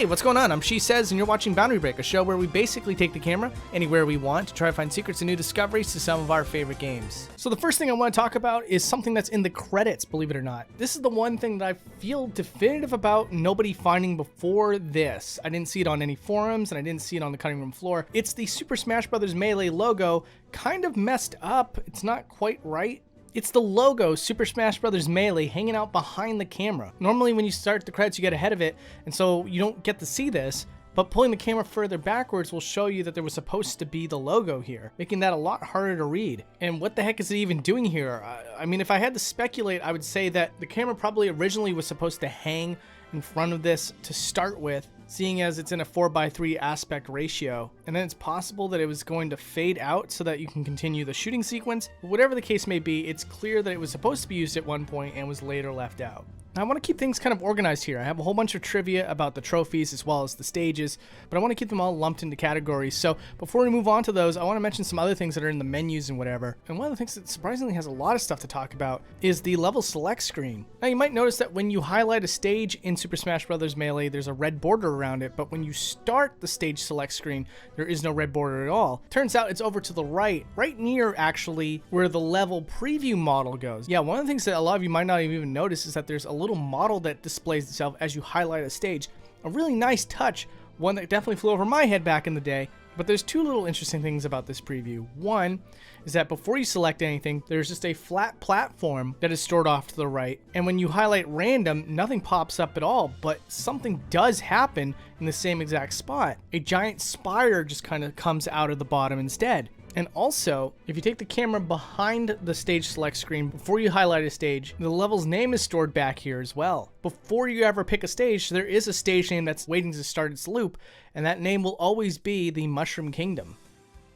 Hey, what's going on? I'm Shesez, and you're watching Boundary Break, a show where we basically take the camera anywhere we want to try to find secrets and new discoveries to some of our favorite games. So the first thing I want to talk about is something that's in the credits, believe it or not. This is the one thing that I feel definitive about nobody finding before this. I didn't see it on any forums, and I didn't see it on the cutting room floor. It's the Super Smash Bros. Melee logo, kind of messed up. It's not quite right. It's the logo, Super Smash Bros. Melee, hanging out behind the camera. Normally when you start the credits, you get ahead of it, and so you don't get to see this, but pulling the camera further backwards will show you that there was supposed to be the logo here, making that a lot harder to read. And what the heck is it even doing here? I mean, if I had to speculate, I would say that the camera probably originally was supposed to hang in front of this to start with, seeing as it's in a 4:3 aspect ratio, and then it's possible that it was going to fade out so that you can continue the shooting sequence. But whatever the case may be, it's clear that it was supposed to be used at one point and was later left out. Now, I want to keep things kind of organized here. I have a whole bunch of trivia about the trophies as well as the stages, but I want to keep them all lumped into categories. So before we move on to those, I want to mention some other things that are in the menus and whatever. And one of the things that surprisingly has a lot of stuff to talk about is the level select screen. Now, you might notice that when you highlight a stage in Super Smash Bros. Melee, there's a red border around it, but when you start the stage select screen, there is no red border at all. Turns out it's over to the right near actually where the level preview model goes. Yeah, one of the things that a lot of you might not have even noticed is that there's a little model that displays itself as you highlight a stage. A really nice touch, one that definitely flew over my head back in the day. But there's two little interesting things about this preview. One is that before you select anything, there's just a flat platform that is stored off to the right. And when you highlight random, nothing pops up at all, but something does happen in the same exact spot. A giant spire just kind of comes out of the bottom instead. And also, if you take the camera behind the stage select screen before you highlight a stage, the level's name is stored back here as well. Before you ever pick a stage, there is a stage name that's waiting to start its loop, and that name will always be the Mushroom Kingdom.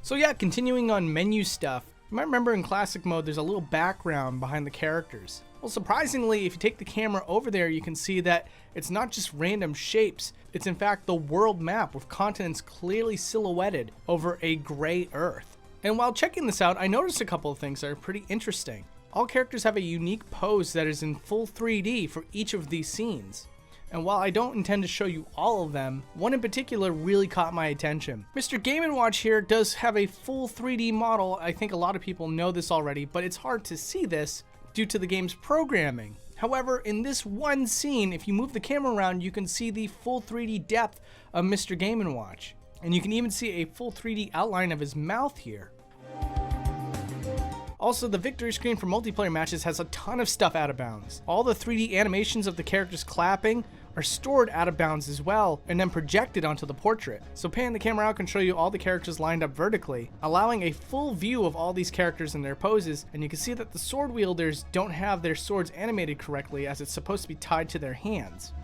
So yeah, continuing on menu stuff, you might remember in classic mode there's a little background behind the characters. Well, surprisingly, if you take the camera over there, you can see that it's not just random shapes. It's in fact the world map with continents clearly silhouetted over a gray earth. And while checking this out, I noticed a couple of things that are pretty interesting. All characters have a unique pose that is in full 3D for each of these scenes. And while I don't intend to show you all of them, one in particular really caught my attention. Mr. Game & Watch here does have a full 3D model. I think a lot of people know this already, but it's hard to see this due to the game's programming. However, in this one scene, if you move the camera around, you can see the full 3D depth of Mr. Game & Watch. And you can even see a full 3D outline of his mouth here. Also, the victory screen for multiplayer matches has a ton of stuff out of bounds. All the 3D animations of the characters clapping are stored out of bounds as well, and then projected onto the portrait. So panning the camera out can show you all the characters lined up vertically, allowing a full view of all these characters and their poses, and you can see that the sword wielders don't have their swords animated correctly as it's supposed to be tied to their hands.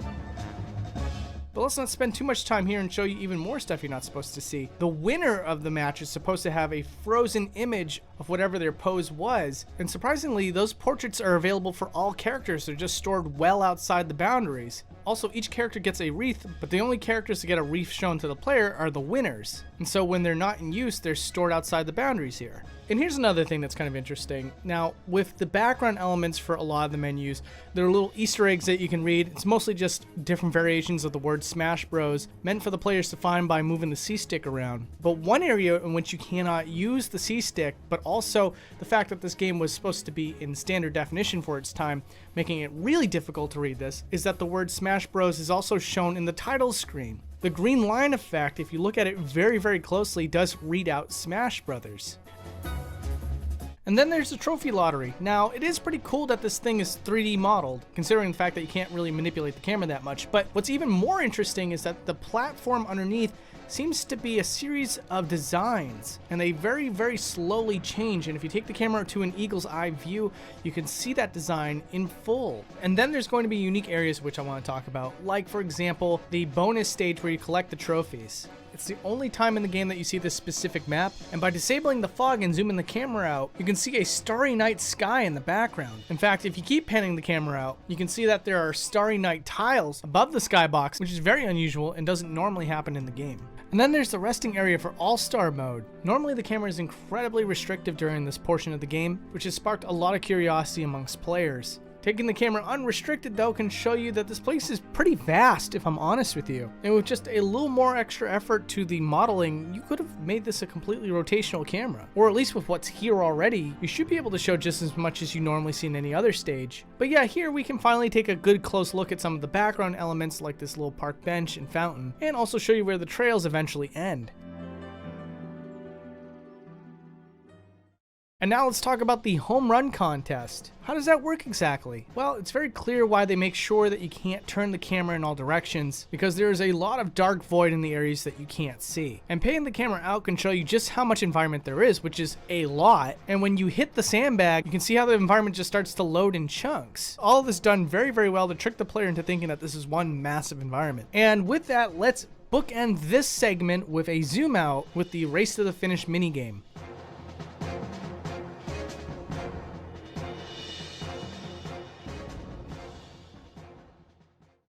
But let's not spend too much time here and show you even more stuff you're not supposed to see. The winner of the match is supposed to have a frozen image of whatever their pose was, and surprisingly, those portraits are available for all characters. They're just stored well outside the boundaries. Also, each character gets a wreath, but the only characters to get a wreath shown to the player are the winners. And so when they're not in use, they're stored outside the boundaries here. And here's another thing that's kind of interesting. Now, with the background elements for a lot of the menus, there are little Easter eggs that you can read. It's mostly just different variations of the word Smash Bros, meant for the players to find by moving the C-stick around. But one area in which you cannot use the C-stick, but also the fact that this game was supposed to be in standard definition for its time, making it really difficult to read this, is that the word Smash Bros is also shown in the title screen. The green line effect, if you look at it very, very closely, does read out Smash Brothers. And then there's the trophy lottery. Now, it is pretty cool that this thing is 3D modeled, considering the fact that you can't really manipulate the camera that much. But what's even more interesting is that the platform underneath seems to be a series of designs, and they very, very slowly change. And if you take the camera to an eagle's eye view, you can see that design in full. And then there's going to be unique areas which I want to talk about, like for example, the bonus stage where you collect the trophies. It's the only time in the game that you see this specific map, and by disabling the fog and zooming the camera out, you can see a starry night sky in the background. In fact, if you keep panning the camera out, you can see that there are starry night tiles above the skybox, which is very unusual and doesn't normally happen in the game. And then there's the resting area for All-Star mode. Normally the camera is incredibly restrictive during this portion of the game, which has sparked a lot of curiosity amongst players. Taking the camera unrestricted though can show you that this place is pretty vast, if I'm honest with you. And with just a little more extra effort to the modeling, you could have made this a completely rotational camera. Or at least with what's here already, you should be able to show just as much as you normally see in any other stage. But yeah, here we can finally take a good close look at some of the background elements like this little park bench and fountain, and also show you where the trails eventually end. And now let's talk about the home run contest. How does that work exactly? Well, it's very clear why they make sure that you can't turn the camera in all directions, because there is a lot of dark void in the areas that you can't see. And panning the camera out can show you just how much environment there is, which is a lot. And when you hit the sandbag, you can see how the environment just starts to load in chunks. All of this done very, very well to trick the player into thinking that this is one massive environment. And with that, let's bookend this segment with a zoom out with the Race to the Finish minigame.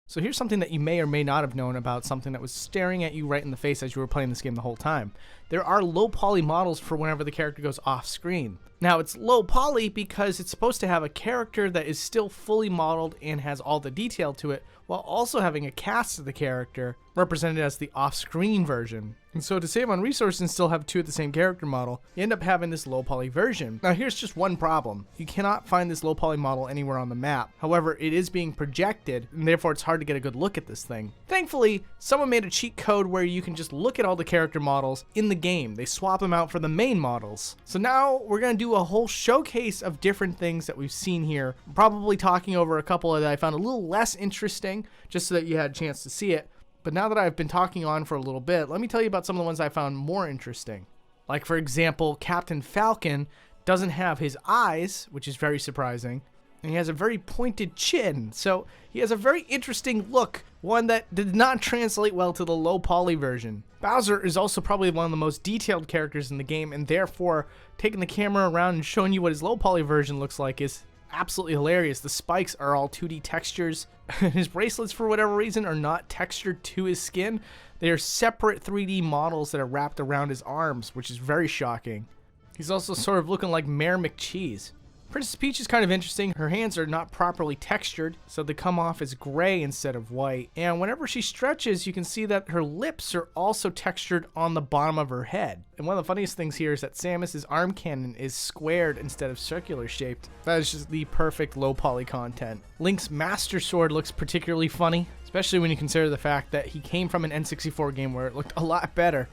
So here's something that you may or may not have known about something that was staring at you right in the face as you were playing this game the whole time. There are low poly models for whenever the character goes off screen. Now it's low poly because it's supposed to have a character that is still fully modeled and has all the detail to it, while also having a cast of the character represented as the off-screen version. And so to save on resources and still have two of the same character model, you end up having this low poly version. Now here's just one problem. You cannot find this low poly model anywhere on the map. However, it is being projected, and therefore it's hard to get a good look at this thing. Thankfully, someone made a cheat code where you can just look at all the character models in the game. They swap them out for the main models. So now we're going to do a whole showcase of different things that we've seen here. Probably talking over a couple that I found a little less interesting, just so that you had a chance to see it. But now that I've been talking on for a little bit, let me tell you about some of the ones I found more interesting. Like, for example, Captain Falcon doesn't have his eyes, which is very surprising, and he has a very pointed chin, so he has a very interesting look, one that did not translate well to the low poly version. Bowser is also probably one of the most detailed characters in the game, and therefore taking the camera around and showing you what his low poly version looks like is absolutely hilarious. The spikes are all 2D textures. His bracelets, for whatever reason, are not textured to his skin. They are separate 3D models that are wrapped around his arms, which is very shocking. He's also sort of looking like Mayor McCheese. Princess Peach is kind of interesting. Her hands are not properly textured, so they come off as gray instead of white. And whenever she stretches, you can see that her lips are also textured on the bottom of her head. And one of the funniest things here is that Samus's arm cannon is squared instead of circular shaped. That is just the perfect low poly content. Link's Master Sword looks particularly funny, especially when you consider the fact that he came from an N64 game where it looked a lot better.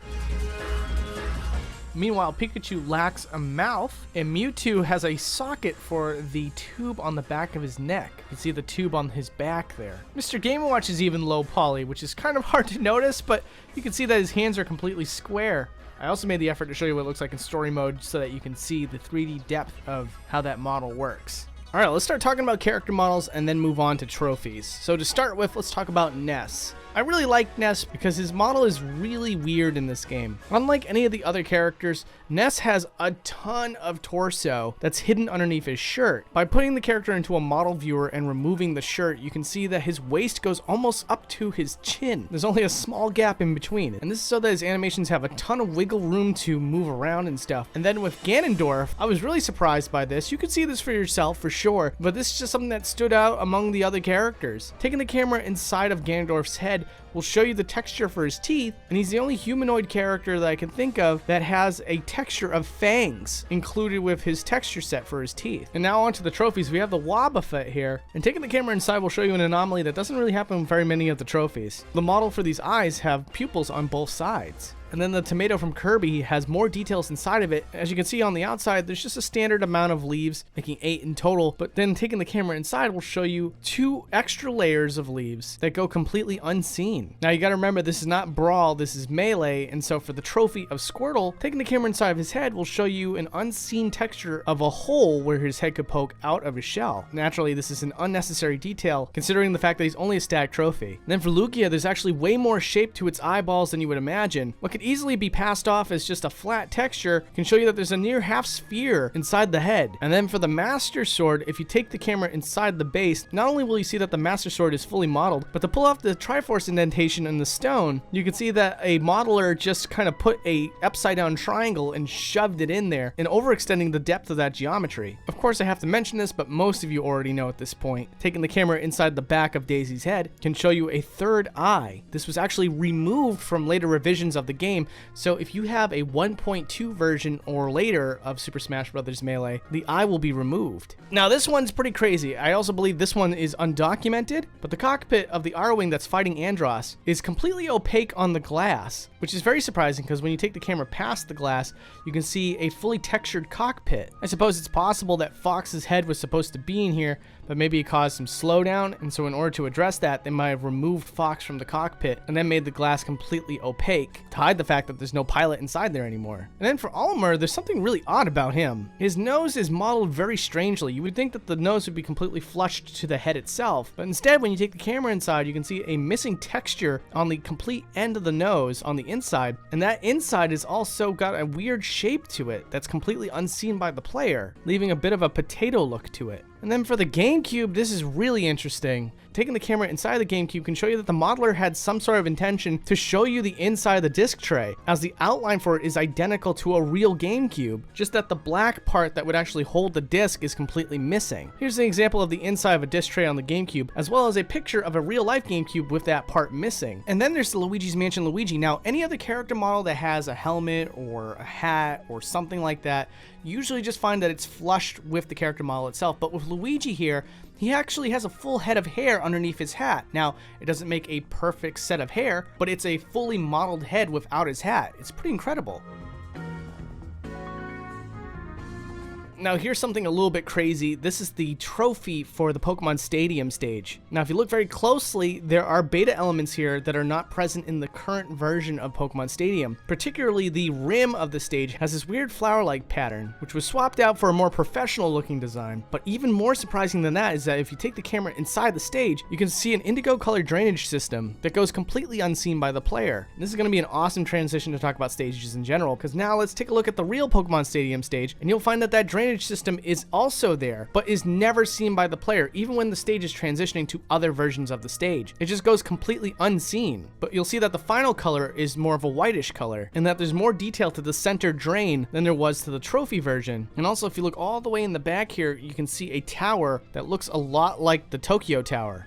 Meanwhile, Pikachu lacks a mouth, and Mewtwo has a socket for the tube on the back of his neck. You can see the tube on his back there. Mr. Game & Watch is even low poly, which is kind of hard to notice, but you can see that his hands are completely square. I also made the effort to show you what it looks like in story mode so that you can see the 3D depth of how that model works. Alright, let's start talking about character models and then move on to trophies. So to start with, let's talk about Ness. I really like Ness because his model is really weird in this game. Unlike any of the other characters, Ness has a ton of torso that's hidden underneath his shirt. By putting the character into a model viewer and removing the shirt, you can see that his waist goes almost up to his chin. There's only a small gap in between, and this is so that his animations have a ton of wiggle room to move around and stuff. And then with Ganondorf, I was really surprised by this. You could see this for yourself for sure, but this is just something that stood out among the other characters. Taking the camera inside of Ganondorf's head will show you the texture for his teeth, and he's the only humanoid character that I can think of that has a texture of fangs included with his texture set for his teeth. And now onto the trophies. We have the Wobbuffet here, and taking the camera inside will show you an anomaly that doesn't really happen with very many of the trophies. The model for these eyes have pupils on both sides. And then the tomato from Kirby has more details inside of it. As you can see on the outside, there's just a standard amount of leaves, making 8 in total, but then taking the camera inside will show you 2 extra layers of leaves that go completely unseen. Now you gotta remember, this is not Brawl, this is Melee, and so for the trophy of Squirtle, taking the camera inside of his head will show you an unseen texture of a hole where his head could poke out of his shell. Naturally, this is an unnecessary detail, considering the fact that he's only a static trophy. And then for Lugia, there's actually way more shape to its eyeballs than you would imagine. What could easily be passed off as just a flat texture can show you that there's a near half sphere inside the head. And then for the Master Sword, if you take the camera inside the base, not only will you see that the Master Sword is fully modeled, but to pull off the Triforce indentation in the stone, you can see that a modeler just kind of put a upside down triangle and shoved it in there and overextending the depth of that geometry. Of course, I have to mention this, but most of you already know at this point. Taking the camera inside the back of Daisy's head can show you a third eye. This was actually removed from later revisions of the game, so if you have a 1.2 version or later of Super Smash Bros. Melee, the eye will be removed. Now this one's pretty crazy. I also believe this one is undocumented, but the cockpit of the Arwing that's fighting Andross is completely opaque on the glass, which is very surprising because when you take the camera past the glass, you can see a fully textured cockpit. I suppose it's possible that Fox's head was supposed to be in here, but maybe it caused some slowdown, and so in order to address that, they might have removed Fox from the cockpit and then made the glass completely opaque to hide the fact that there's no pilot inside there anymore. And then for Olimar, there's something really odd about him. His nose is modeled very strangely. You would think that the nose would be completely flushed to the head itself, but instead when you take the camera inside, you can see a missing texture on the complete end of the nose on the inside, and that inside has also got a weird shape to it that's completely unseen by the player, leaving a bit of a potato look to it. And then for the GameCube, this is really interesting. Taking the camera inside the GameCube can show you that the modeler had some sort of intention to show you the inside of the disc tray, as the outline for it is identical to a real GameCube, just that the black part that would actually hold the disc is completely missing. Here's an example of the inside of a disc tray on the GameCube, as well as a picture of a real-life GameCube with that part missing. And then there's the Luigi's Mansion Luigi. Now, any other character model that has a helmet or a hat or something like that, you usually just find that it's flushed with the character model itself, but with Luigi here, he actually has a full head of hair underneath his hat. Now, it doesn't make a perfect set of hair, but it's a fully modeled head without his hat. It's pretty incredible. Now here's something a little bit crazy. This is the trophy for the Pokemon Stadium stage. Now if you look very closely, there are beta elements here that are not present in the current version of Pokemon Stadium. Particularly the rim of the stage has this weird flower-like pattern, which was swapped out for a more professional looking design. But even more surprising than that is that if you take the camera inside the stage, you can see an indigo colored drainage system that goes completely unseen by the player. This is going to be an awesome transition to talk about stages in general, because now let's take a look at the real Pokemon Stadium stage, and you'll find that that drainage system is also there, but is never seen by the player, even when the stage is transitioning to other versions of the stage. It just goes completely unseen. But you'll see that the final color is more of a whitish color, and that there's more detail to the center drain than there was to the trophy version. And also, if you look all the way in the back here, you can see a tower that looks a lot like the Tokyo Tower.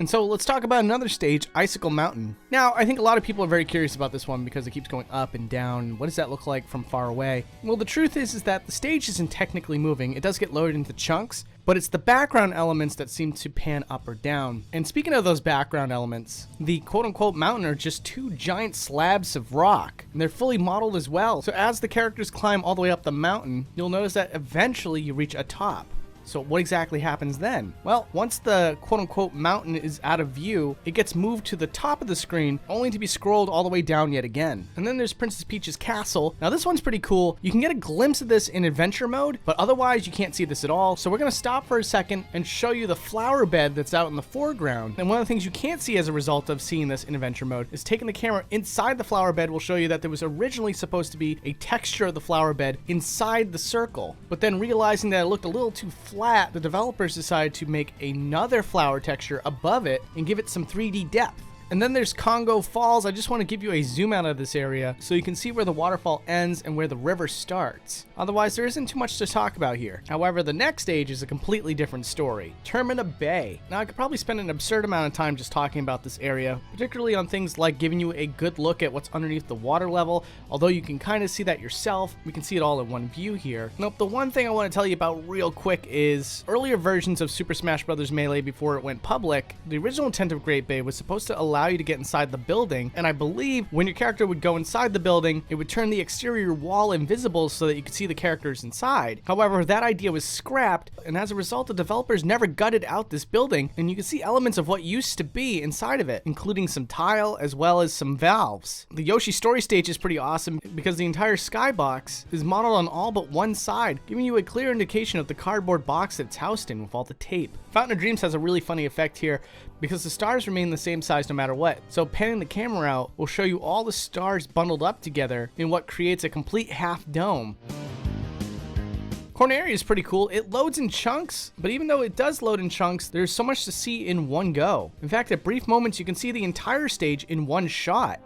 And so let's talk about another stage, Icicle Mountain. Now, I think a lot of people are very curious about this one because it keeps going up and down. What does that look like from far away? Well, the truth is that the stage isn't technically moving. It does get loaded into chunks, but it's the background elements that seem to pan up or down. And speaking of those background elements, the quote-unquote mountain are just two giant slabs of rock, and they're fully modeled as well. So as the characters climb all the way up the mountain, you'll notice that eventually you reach a top. So what exactly happens then? Well, once the quote-unquote mountain is out of view, it gets moved to the top of the screen, only to be scrolled all the way down yet again. And then there's Princess Peach's castle. Now this one's pretty cool. You can get a glimpse of this in adventure mode, but otherwise you can't see this at all. So we're gonna stop for a second and show you the flower bed that's out in the foreground. And one of the things you can't see as a result of seeing this in adventure mode is taking the camera inside the flower bed will show you that there was originally supposed to be a texture of the flower bed inside the circle. But then realizing that it looked a little too flat, the developers decided to make another flower texture above it and give it some 3D depth. And then there's Congo Falls. I just want to give you a zoom out of this area so you can see where the waterfall ends and where the river starts. Otherwise, there isn't too much to talk about here. However, the next stage is a completely different story. Termina Bay. Now, I could probably spend an absurd amount of time just talking about this area, particularly on things like giving you a good look at what's underneath the water level, although you can kind of see that yourself. We can see it all in one view here. Nope, the one thing I want to tell you about real quick is earlier versions of Super Smash Bros. Melee before it went public, the original intent of Great Bay was supposed to allow you to get inside the building, and I believe when your character would go inside the building, it would turn the exterior wall invisible so that you could see the characters inside. However, that idea was scrapped, and as a result, the developers never gutted out this building, and you can see elements of what used to be inside of it, including some tile as well as some valves. The Yoshi story stage is pretty awesome because the entire skybox is modeled on all but one side, giving you a clear indication of the cardboard box that it's housed in with all the tape. Fountain of Dreams has a really funny effect here because the stars remain the same size no matter what. So panning the camera out will show you all the stars bundled up together in what creates a complete half dome. Corner area is pretty cool. It loads in chunks, but even though it does load in chunks, there's so much to see in one go. In fact, at brief moments, you can see the entire stage in one shot.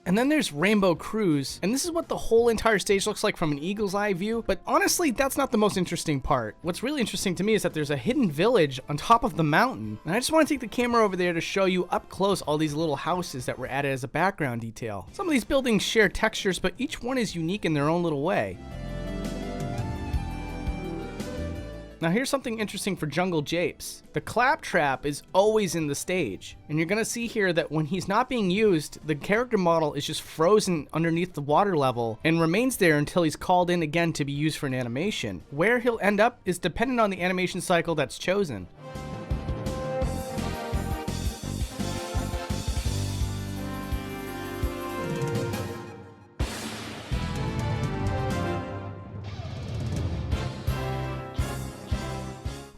And then there's Rainbow Cruise, and this is what the whole entire stage looks like from an eagle's eye view, but honestly, that's not the most interesting part. What's really interesting to me is that there's a hidden village on top of the mountain, and I just want to take the camera over there to show you up close all these little houses that were added as a background detail. Some of these buildings share textures, but each one is unique in their own little way. Now here's something interesting for Jungle Japes. The claptrap is always in the stage, and you're gonna see here that when he's not being used, the character model is just frozen underneath the water level and remains there until he's called in again to be used for an animation. Where he'll end up is dependent on the animation cycle that's chosen.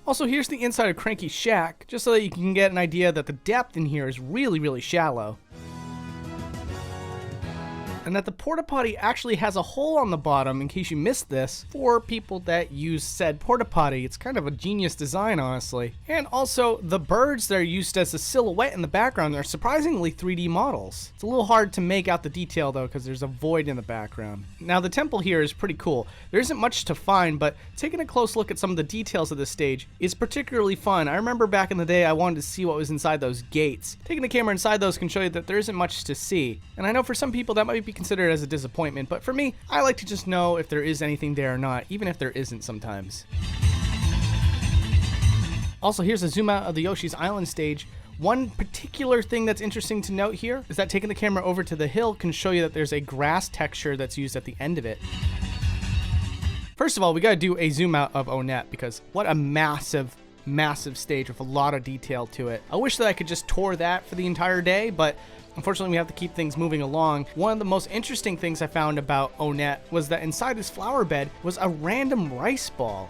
Also, here's the inside of Cranky's shack, just so that you can get an idea that the depth in here is really, really shallow. And that the porta potty actually has a hole on the bottom, in case you missed this, for people that use said porta potty. It's kind of a genius design, honestly. And also, the birds that are used as a silhouette in the background are surprisingly 3D models. It's a little hard to make out the detail though, because there's a void in the background. Now the temple here is pretty cool. There isn't much to find, but taking a close look at some of the details of this stage is particularly fun. I remember back in the day I wanted to see what was inside those gates. Taking the camera inside those can show you that there isn't much to see. And I know for some people that might be considered as a disappointment, but for me, I like to just know if there is anything there or not, even if there isn't sometimes. Also, here's a zoom out of the Yoshi's Island stage. One particular thing that's interesting to note here is that taking the camera over to the hill can show you that there's a grass texture that's used at the end of it. First of all, we gotta do a zoom out of Onett, because what a massive stage with a lot of detail to it. I wish that I could just tour that for the entire day, but unfortunately we have to keep things moving along. One of the most interesting things I found about Onett was that inside his flower bed was a random rice ball.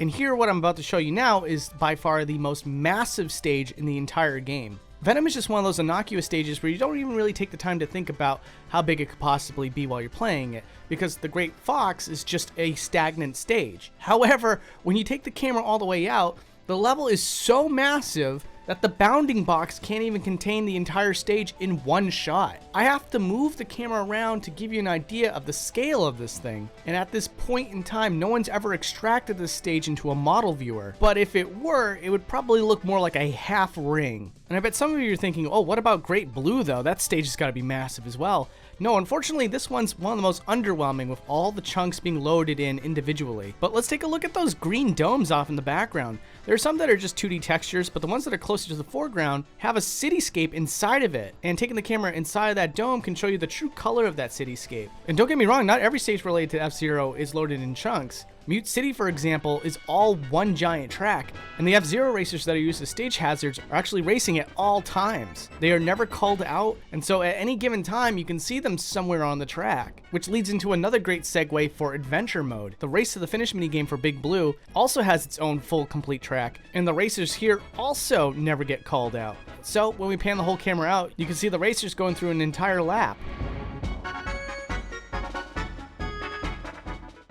And here, what I'm about to show you now is by far the most massive stage in the entire game. Venom is just one of those innocuous stages where you don't even really take the time to think about how big it could possibly be while you're playing it, because the Great Fox is just a stagnant stage. However, when you take the camera all the way out, the level is so massive that the bounding box can't even contain the entire stage in one shot. I have to move the camera around to give you an idea of the scale of this thing. And at this point in time, no one's ever extracted this stage into a model viewer. But if it were, it would probably look more like a half ring. And I bet some of you are thinking, oh, what about Great Blue though? That stage has gotta be massive as well. No, unfortunately, this one's one of the most underwhelming, with all the chunks being loaded in individually. But let's take a look at those green domes off in the background. There are some that are just 2D textures, but the ones that are closer to the foreground have a cityscape inside of it. And taking the camera inside of that dome can show you the true color of that cityscape. And don't get me wrong, not every stage related to F-Zero is loaded in chunks. Mute City, for example, is all one giant track, and the F-Zero racers that are used as stage hazards are actually racing at all times. They are never called out, and so at any given time you can see them somewhere on the track, which leads into another great segue for adventure mode. The Race to the Finish minigame for Big Blue also has its own full complete track, and the racers here also never get called out. So when we pan the whole camera out, you can see the racers going through an entire lap.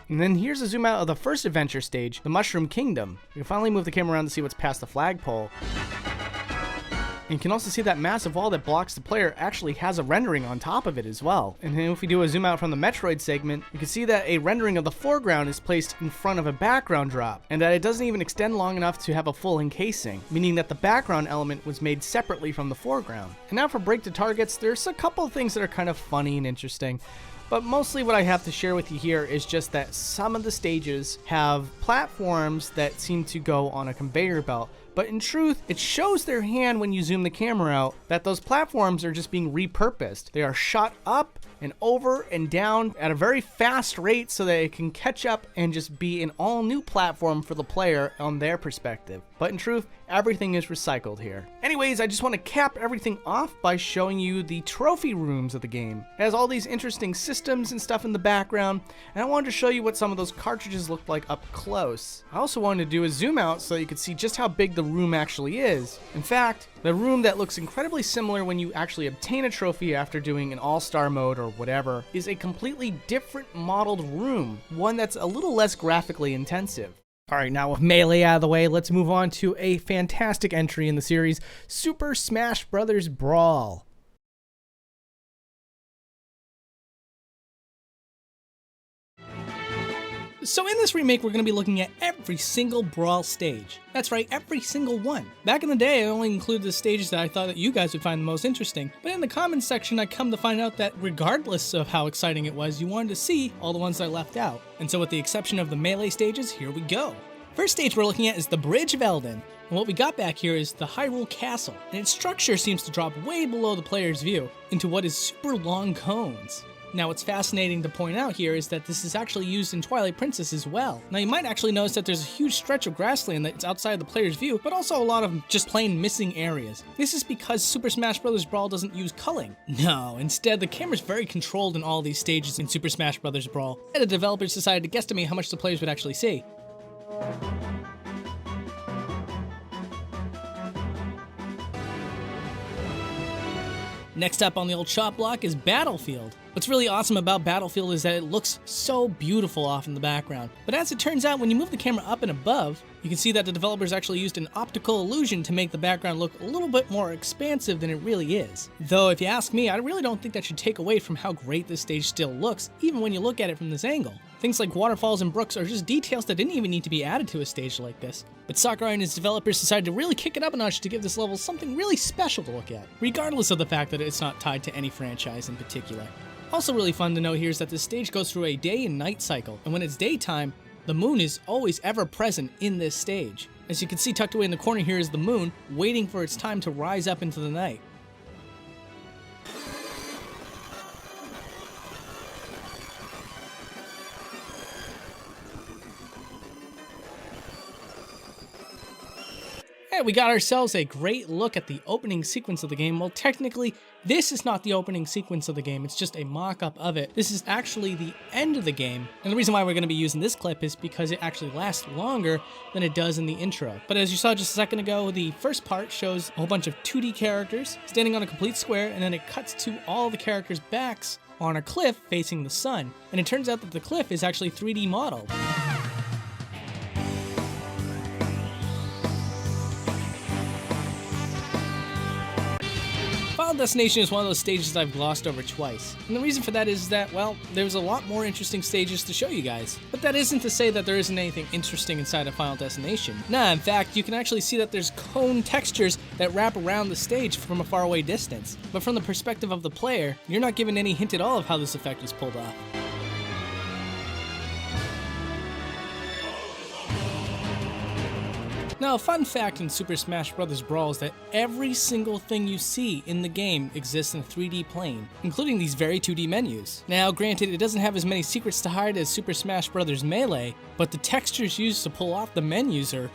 And then here's a zoom out of the first adventure stage, the Mushroom Kingdom. We can finally move the camera around to see what's past the flagpole. And you can also see that massive wall that blocks the player actually has a rendering on top of it as well. And then if we do a zoom out from the Metroid segment, you can see that a rendering of the foreground is placed in front of a background drop, and that it doesn't even extend long enough to have a full encasing, meaning that the background element was made separately from the foreground. And now for break to targets, there's a couple of things that are kind of funny and interesting. But mostly what I have to share with you here is just that some of the stages have platforms that seem to go on a conveyor belt. But in truth, it shows their hand when you zoom the camera out that those platforms are just being repurposed. They are shot up and over and down at a very fast rate so that it can catch up and just be an all new platform for the player on their perspective. But in truth, everything is recycled here. Anyways, I just want to cap everything off by showing you the trophy rooms of the game. It has all these interesting systems and stuff in the background, and I wanted to show you what some of those cartridges look like up close. I also wanted to do a zoom out so you could see just how big the room actually is. In fact, the room that looks incredibly similar when you actually obtain a trophy after doing an all-star mode or whatever is a completely different modeled room, one that's a little less graphically intensive. Alright, now with Melee out of the way, let's move on to a fantastic entry in the series, Super Smash Bros. Brawl. So in this remake, we're going to be looking at every single Brawl stage. That's right, every single one. Back in the day, I only included the stages that I thought that you guys would find the most interesting, but in the comments section, I come to find out that regardless of how exciting it was, you wanted to see all the ones I left out. And so with the exception of the Melee stages, here we go. First stage we're looking at is the Bridge of Eldin. And what we got back here is the Hyrule Castle, and its structure seems to drop way below the player's view into what is super long cones. Now what's fascinating to point out here is that this is actually used in Twilight Princess as well. Now you might actually notice that there's a huge stretch of grassland that's outside the player's view, but also a lot of just plain missing areas. This is because Super Smash Bros. Brawl doesn't use culling. No, instead the camera's very controlled in all these stages in Super Smash Bros. Brawl, and the developers decided to guesstimate how much the players would actually see. Next up on the old chop block is Battlefield. What's really awesome about Battlefield is that it looks so beautiful off in the background. But as it turns out, when you move the camera up and above, you can see that the developers actually used an optical illusion to make the background look a little bit more expansive than it really is. Though if you ask me, I really don't think that should take away from how great this stage still looks, even when you look at it from this angle. Things like waterfalls and brooks are just details that didn't even need to be added to a stage like this. But Sakurai and his developers decided to really kick it up a notch to give this level something really special to look at, regardless of the fact that it's not tied to any franchise in particular. Also really fun to note here is that this stage goes through a day and night cycle, and when it's daytime, the moon is always ever present in this stage. As you can see tucked away in the corner here is the moon, waiting for its time to rise up into the night. And we got ourselves a great look at the opening sequence of the game. Well, technically, this is not the opening sequence of the game, it's just a mock-up of it. This is actually the end of the game, and the reason why we're going to be using this clip is because it actually lasts longer than it does in the intro. But as you saw just a second ago, the first part shows a whole bunch of 2D characters standing on a complete square, and then it cuts to all the characters' backs on a cliff facing the sun. And it turns out that the cliff is actually 3D modeled. Final Destination is one of those stages I've glossed over twice. And the reason for that is that, well, there's a lot more interesting stages to show you guys. But that isn't to say that there isn't anything interesting inside of Final Destination. Nah, in fact, you can actually see that there's cone textures that wrap around the stage from a faraway distance. But from the perspective of the player, you're not given any hint at all of how this effect was pulled off. Now, a fun fact in Super Smash Bros. Brawl is that every single thing you see in the game exists in a 3D plane, including these very 2D menus. Now, granted, it doesn't have as many secrets to hide as Super Smash Bros. Melee, but the textures used to pull off the menus are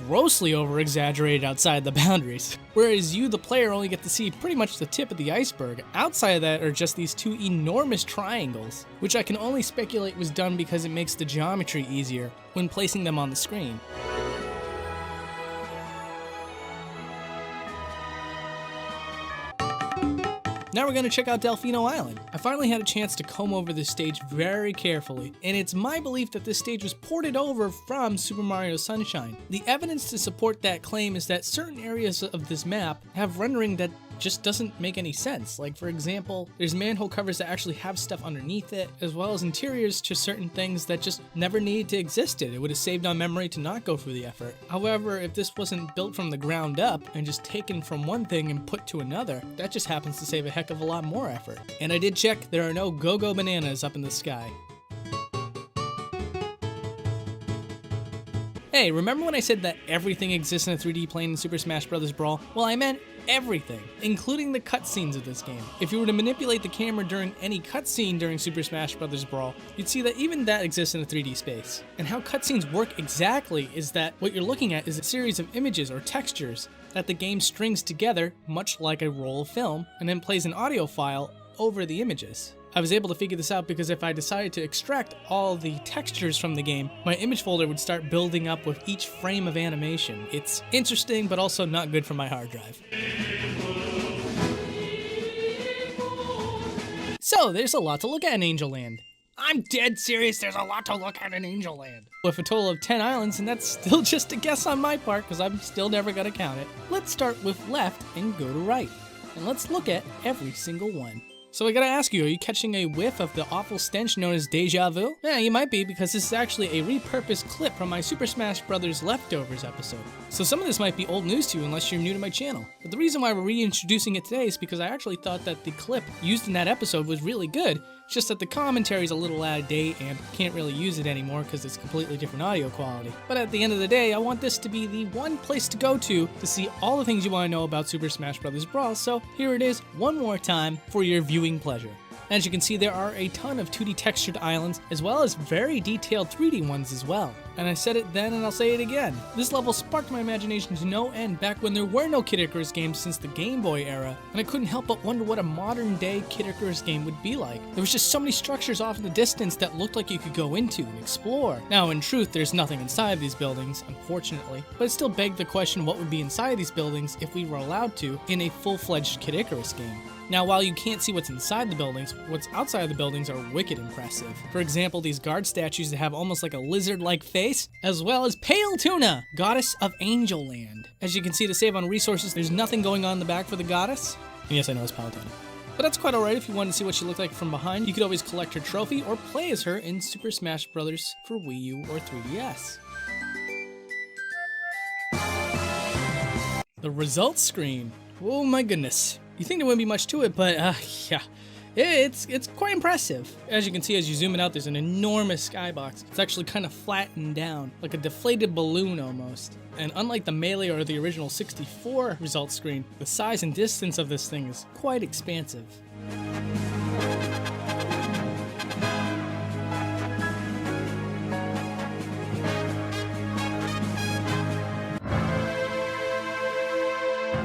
grossly over-exaggerated outside the boundaries. Whereas you, the player, only get to see pretty much the tip of the iceberg. Outside of that are just these two enormous triangles, which I can only speculate was done because it makes the geometry easier when placing them on the screen. Now we're going to check out Delfino Island. I finally had a chance to comb over this stage very carefully, and it's my belief that this stage was ported over from Super Mario Sunshine. The evidence to support that claim is that certain areas of this map have rendering that just doesn't make any sense. Like, for example, there's manhole covers that actually have stuff underneath it, as well as interiors to certain things that just never needed to exist. It would have saved on memory to not go through the effort. However, if this wasn't built from the ground up and just taken from one thing and put to another, that just happens to save a heck of a lot more effort. And I did check, there are no go-go bananas up in the sky. Hey, remember when I said that everything exists in a 3D plane in Super Smash Bros. Brawl? Well, I meant everything, including the cutscenes of this game. If you were to manipulate the camera during any cutscene during Super Smash Bros. Brawl, you'd see that even that exists in a 3D space. And how cutscenes work exactly is that what you're looking at is a series of images or textures that the game strings together, much like a roll of film, and then plays an audio file over the images. I was able to figure this out because if I decided to extract all the textures from the game, my image folder would start building up with each frame of animation. It's interesting, but also not good for my hard drive. So, there's a lot to look at in Angel Land. I'm dead serious, there's a lot to look at in Angel Land. With a total of 10 islands, and that's still just a guess on my part, because I'm still never gonna count it. Let's start with left and go to right. And let's look at every single one. So I gotta ask you, are you catching a whiff of the awful stench known as deja vu? Yeah, you might be, because this is actually a repurposed clip from my Super Smash Bros. Leftovers episode. So some of this might be old news to you unless you're new to my channel. But the reason why we're reintroducing it today is because I actually thought that the clip used in that episode was really good. It's just that the commentary is a little out of date and can't really use it anymore because it's completely different audio quality. But at the end of the day, I want this to be the one place to go to see all the things you want to know about Super Smash Bros. Brawl, so here it is one more time for your viewing pleasure. As you can see, there are a ton of 2D textured islands, as well as very detailed 3D ones as well. And I said it then and I'll say it again. This level sparked my imagination to no end back when there were no Kid Icarus games since the Game Boy era, and I couldn't help but wonder what a modern day Kid Icarus game would be like. There was just so many structures off in the distance that looked like you could go into and explore. Now in truth, there's nothing inside these buildings, unfortunately, but it still begged the question what would be inside these buildings if we were allowed to in a full-fledged Kid Icarus game. Now, while you can't see what's inside the buildings, what's outside the buildings are wicked impressive. For example, these guard statues that have almost like a lizard-like face, as well as Pale Tuna, goddess of Angel Land. As you can see, to save on resources, there's nothing going on in the back for the goddess. And yes, I know it's Pale Tuna. But that's quite alright if you wanted to see what she looked like from behind. You could always collect her trophy or play as her in Super Smash Bros. For Wii U or 3DS. The results screen. Oh my goodness. You think there wouldn't be much to it, but yeah, it's quite impressive. As you can see, as you zoom it out, there's an enormous skybox. It's actually kind of flattened down, like a deflated balloon almost. And unlike the Melee or the original 64 results screen, the size and distance of this thing is quite expansive.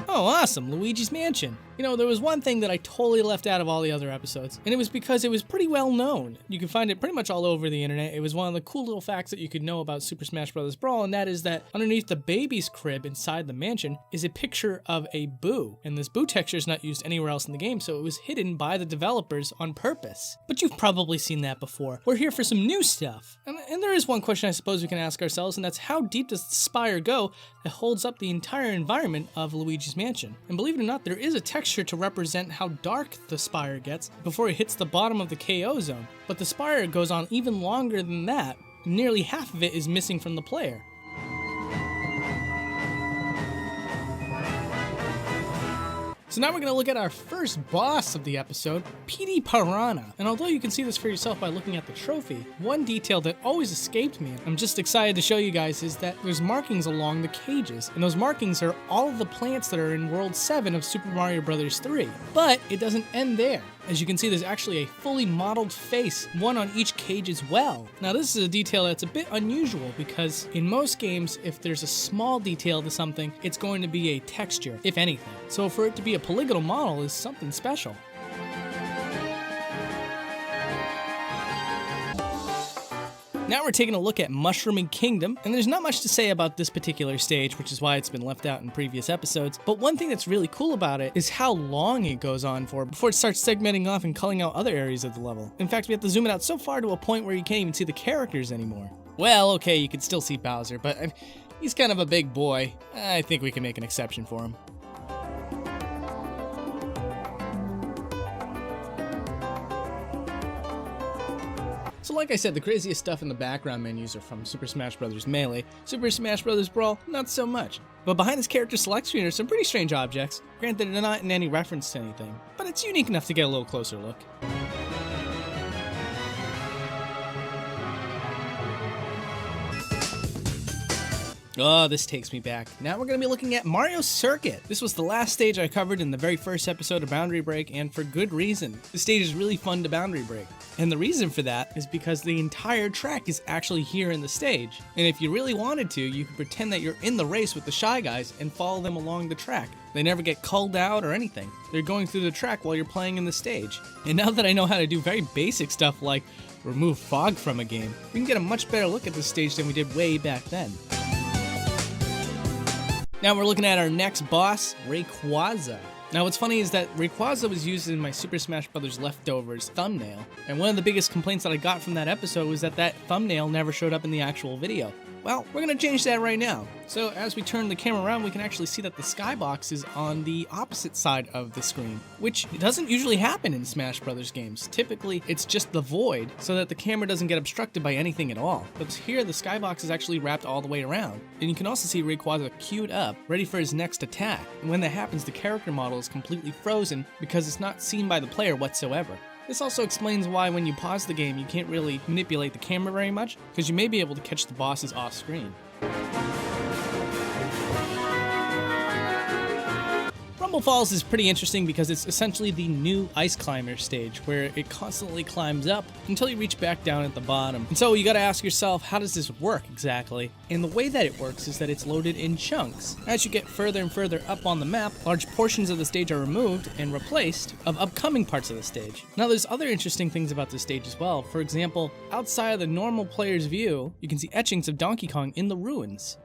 Oh, awesome, Luigi's Mansion. You know, there was one thing that I totally left out of all the other episodes, and it was because it was pretty well known. You can find it pretty much all over the internet. It was one of the cool little facts that you could know about Super Smash Bros. Brawl, and that is that underneath the baby's crib inside the mansion is a picture of a Boo, and this Boo texture is not used anywhere else in the game, so it was hidden by the developers on purpose. But you've probably seen that before. We're here for some new stuff. And there is one question I suppose we can ask ourselves, and that's how deep does the spire go that holds up the entire environment of Luigi's Mansion? And believe it or not, there is a texture to represent how dark the spire gets before it hits the bottom of the KO zone. But the spire goes on even longer than that, and nearly half of it is missing from the player. So now we're going to look at our first boss of the episode, PD Piranha. And although you can see this for yourself by looking at the trophy, one detail that always escaped me, and I'm just excited to show you guys, is that there's markings along the cages. And those markings are all of the plants that are in World 7 of Super Mario Bros. 3. But it doesn't end there. As you can see, there's actually a fully modeled face, one on each cage as well. Now this is a detail that's a bit unusual because in most games, if there's a small detail to something, it's going to be a texture, if anything. So for it to be a polygonal model is something special. Now we're taking a look at Mushrooming Kingdom, and there's not much to say about this particular stage, which is why it's been left out in previous episodes, but one thing that's really cool about it is how long it goes on for before it starts segmenting off and culling out other areas of the level. In fact, we have to zoom it out so far to a point where you can't even see the characters anymore. Well, okay, you can still see Bowser, but he's kind of a big boy. I think we can make an exception for him. So like I said, the craziest stuff in the background menus are from Super Smash Bros. Melee. Super Smash Bros. Brawl, not so much. But behind this character select screen are some pretty strange objects. Granted, they're not in any reference to anything, but it's unique enough to get a little closer look. Oh, this takes me back. Now we're going to be looking at Mario Circuit. This was the last stage I covered in the very first episode of Boundary Break, and for good reason. The stage is really fun to boundary break. And the reason for that is because the entire track is actually here in the stage. And if you really wanted to, you could pretend that you're in the race with the Shy Guys and follow them along the track. They never get culled out or anything. They're going through the track while you're playing in the stage. And now that I know how to do very basic stuff like remove fog from a game, we can get a much better look at this stage than we did way back then. Now we're looking at our next boss, Rayquaza. Now what's funny is that Rayquaza was used in my Super Smash Bros. Leftovers thumbnail, and one of the biggest complaints that I got from that episode was that that thumbnail never showed up in the actual video. Well, we're going to change that right now. So as we turn the camera around, we can actually see that the skybox is on the opposite side of the screen, which doesn't usually happen in Smash Bros. Games. Typically, it's just the void so that the camera doesn't get obstructed by anything at all. But here, the skybox is actually wrapped all the way around. And you can also see Rayquaza queued up, ready for his next attack. And when that happens, the character model is completely frozen because it's not seen by the player whatsoever. This also explains why when you pause the game, you can't really manipulate the camera very much, because you may be able to catch the bosses off screen. Rumble Falls is pretty interesting because it's essentially the new Ice Climber stage, where it constantly climbs up until you reach back down at the bottom. And so you gotta ask yourself, how does this work exactly? And the way that it works is that it's loaded in chunks. As you get further and further up on the map, large portions of the stage are removed and replaced of upcoming parts of the stage. Now there's other interesting things about this stage as well. For example, outside of the normal player's view, you can see etchings of Donkey Kong in the ruins.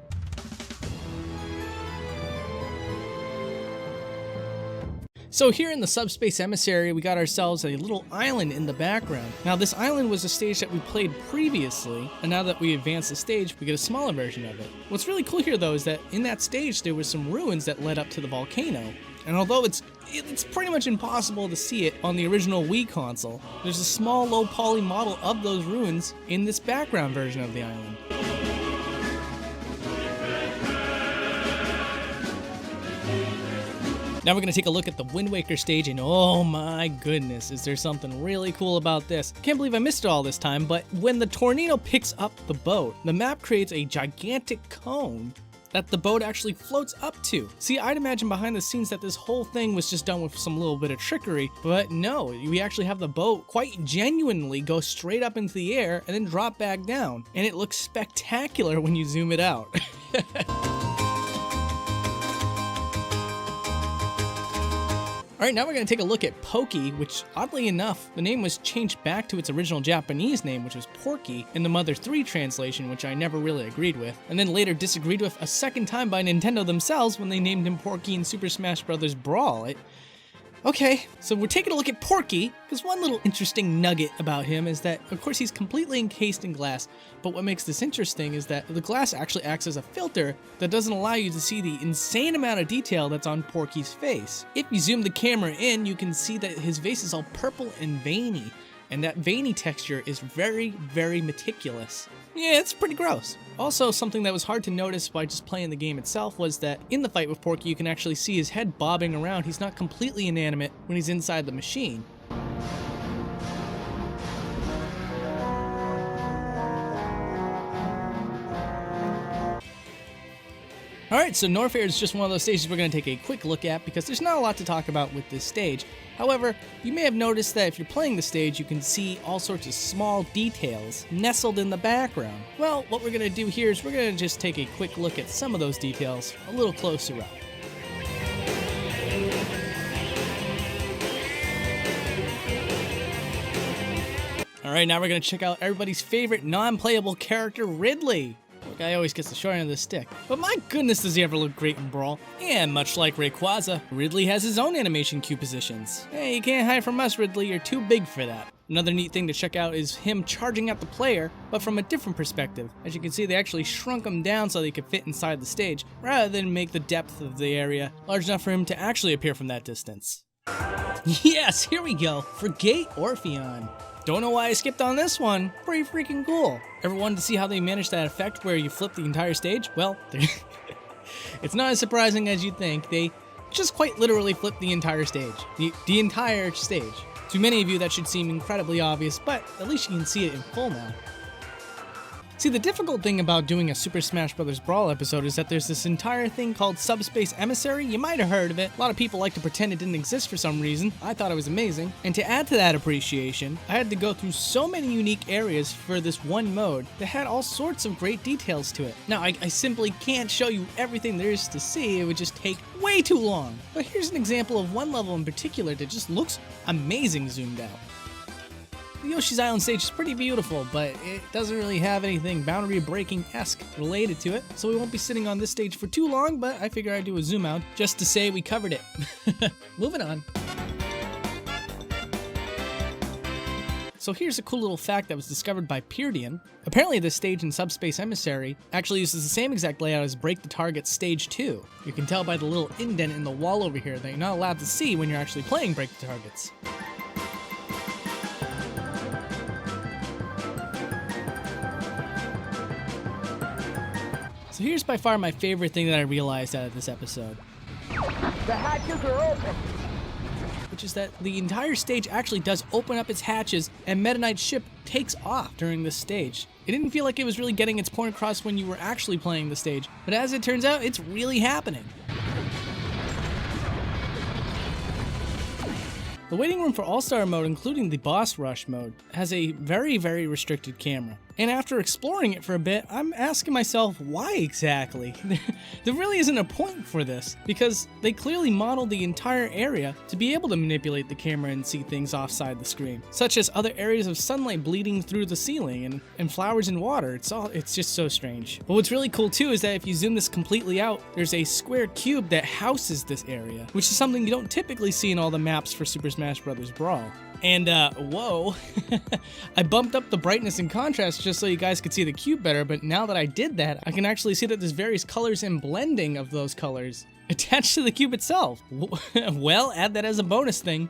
So here in the Subspace Emissary, we got ourselves a little island in the background. Now this island was a stage that we played previously, and now that we advance the stage, we get a smaller version of it. What's really cool here though is that in that stage there were some ruins that led up to the volcano. And although it's pretty much impossible to see it on the original Wii console, there's a small low poly model of those ruins in this background version of the island. Now we're going to take a look at the Wind Waker stage, and oh my goodness, is there something really cool about this. Can't believe I missed it all this time, but when the tornado picks up the boat, the map creates a gigantic cone that the boat actually floats up to. See, I'd imagine behind the scenes that this whole thing was just done with some little bit of trickery, but no, we actually have the boat quite genuinely go straight up into the air and then drop back down, and it looks spectacular when you zoom it out. Alright, now we're going to take a look at Pokey, which oddly enough, the name was changed back to its original Japanese name, which was Porky, in the Mother 3 translation, which I never really agreed with, and then later disagreed with a second time by Nintendo themselves when they named him Porky in Super Smash Bros. Brawl. Okay, so we're taking a look at Porky, because one little interesting nugget about him is that, of course, he's completely encased in glass, but what makes this interesting is that the glass actually acts as a filter that doesn't allow you to see the insane amount of detail that's on Porky's face. If you zoom the camera in, you can see that his face is all purple and veiny, and that veiny texture is very, very meticulous. Yeah, it's pretty gross. Also, something that was hard to notice by just playing the game itself was that in the fight with Porky, you can actually see his head bobbing around. He's not completely inanimate when he's inside the machine. Alright, so Norfair is just one of those stages we're going to take a quick look at because there's not a lot to talk about with this stage. However, you may have noticed that if you're playing the stage, you can see all sorts of small details nestled in the background. Well, what we're going to do here is we're going to just take a quick look at some of those details a little closer up. Alright, now we're going to check out everybody's favorite non-playable character, Ridley. The guy always gets the short end of the stick. But my goodness, does he ever look great in Brawl. And much like Rayquaza, Ridley has his own animation cue positions. Hey, you can't hide from us, Ridley, you're too big for that. Another neat thing to check out is him charging at the player, but from a different perspective. As you can see, they actually shrunk him down so they could fit inside the stage, rather than make the depth of the area large enough for him to actually appear from that distance. Yes, here we go, Frigate Orpheon. Don't know why I skipped on this one. Pretty freaking cool. Ever wanted to see how they managed that effect where you flip the entire stage? Well, it's not as surprising as you'd think. They just quite literally flip the entire stage. The entire stage. To many of you, that should seem incredibly obvious, but at least you can see it in full now. See, the difficult thing about doing a Super Smash Bros. Brawl episode is that there's this entire thing called Subspace Emissary. You might have heard of it. A lot of people like to pretend it didn't exist for some reason. I thought it was amazing. And to add to that appreciation, I had to go through so many unique areas for this one mode that had all sorts of great details to it. Now, I simply can't show you everything there is to see. It would just take way too long. But here's an example of one level in particular that just looks amazing zoomed out. The Yoshi's Island stage is pretty beautiful, but it doesn't really have anything boundary breaking-esque related to it, so we won't be sitting on this stage for too long, but I figure I'd do a zoom out just to say we covered it. Moving on. So here's a cool little fact that was discovered by Peardian. Apparently this stage in Subspace Emissary actually uses the same exact layout as Break the Target Stage 2. You can tell by the little indent in the wall over here that you're not allowed to see when you're actually playing Break the Targets. So here's by far my favorite thing that I realized out of this episode. The hatches are open! Which is that the entire stage actually does open up its hatches and Meta Knight's ship takes off during this stage. It didn't feel like it was really getting its point across when you were actually playing the stage, but as it turns out, it's really happening. The waiting room for All-Star mode, including the Boss Rush mode, has a very, very restricted camera. And after exploring it for a bit, I'm asking myself, why exactly? There really isn't a point for this, because they clearly modeled the entire area to be able to manipulate the camera and see things offside the screen, such as other areas of sunlight bleeding through the ceiling and flowers in water. It's just so strange. But what's really cool too is that if you zoom this completely out, there's a square cube that houses this area, which is something you don't typically see in all the maps for Super Smash Bros. Brawl. And, whoa, I bumped up the brightness and contrast just so you guys could see the cube better, but now that I did that, I can actually see that there's various colors and blending of those colors attached to the cube itself. Well, add that as a bonus thing.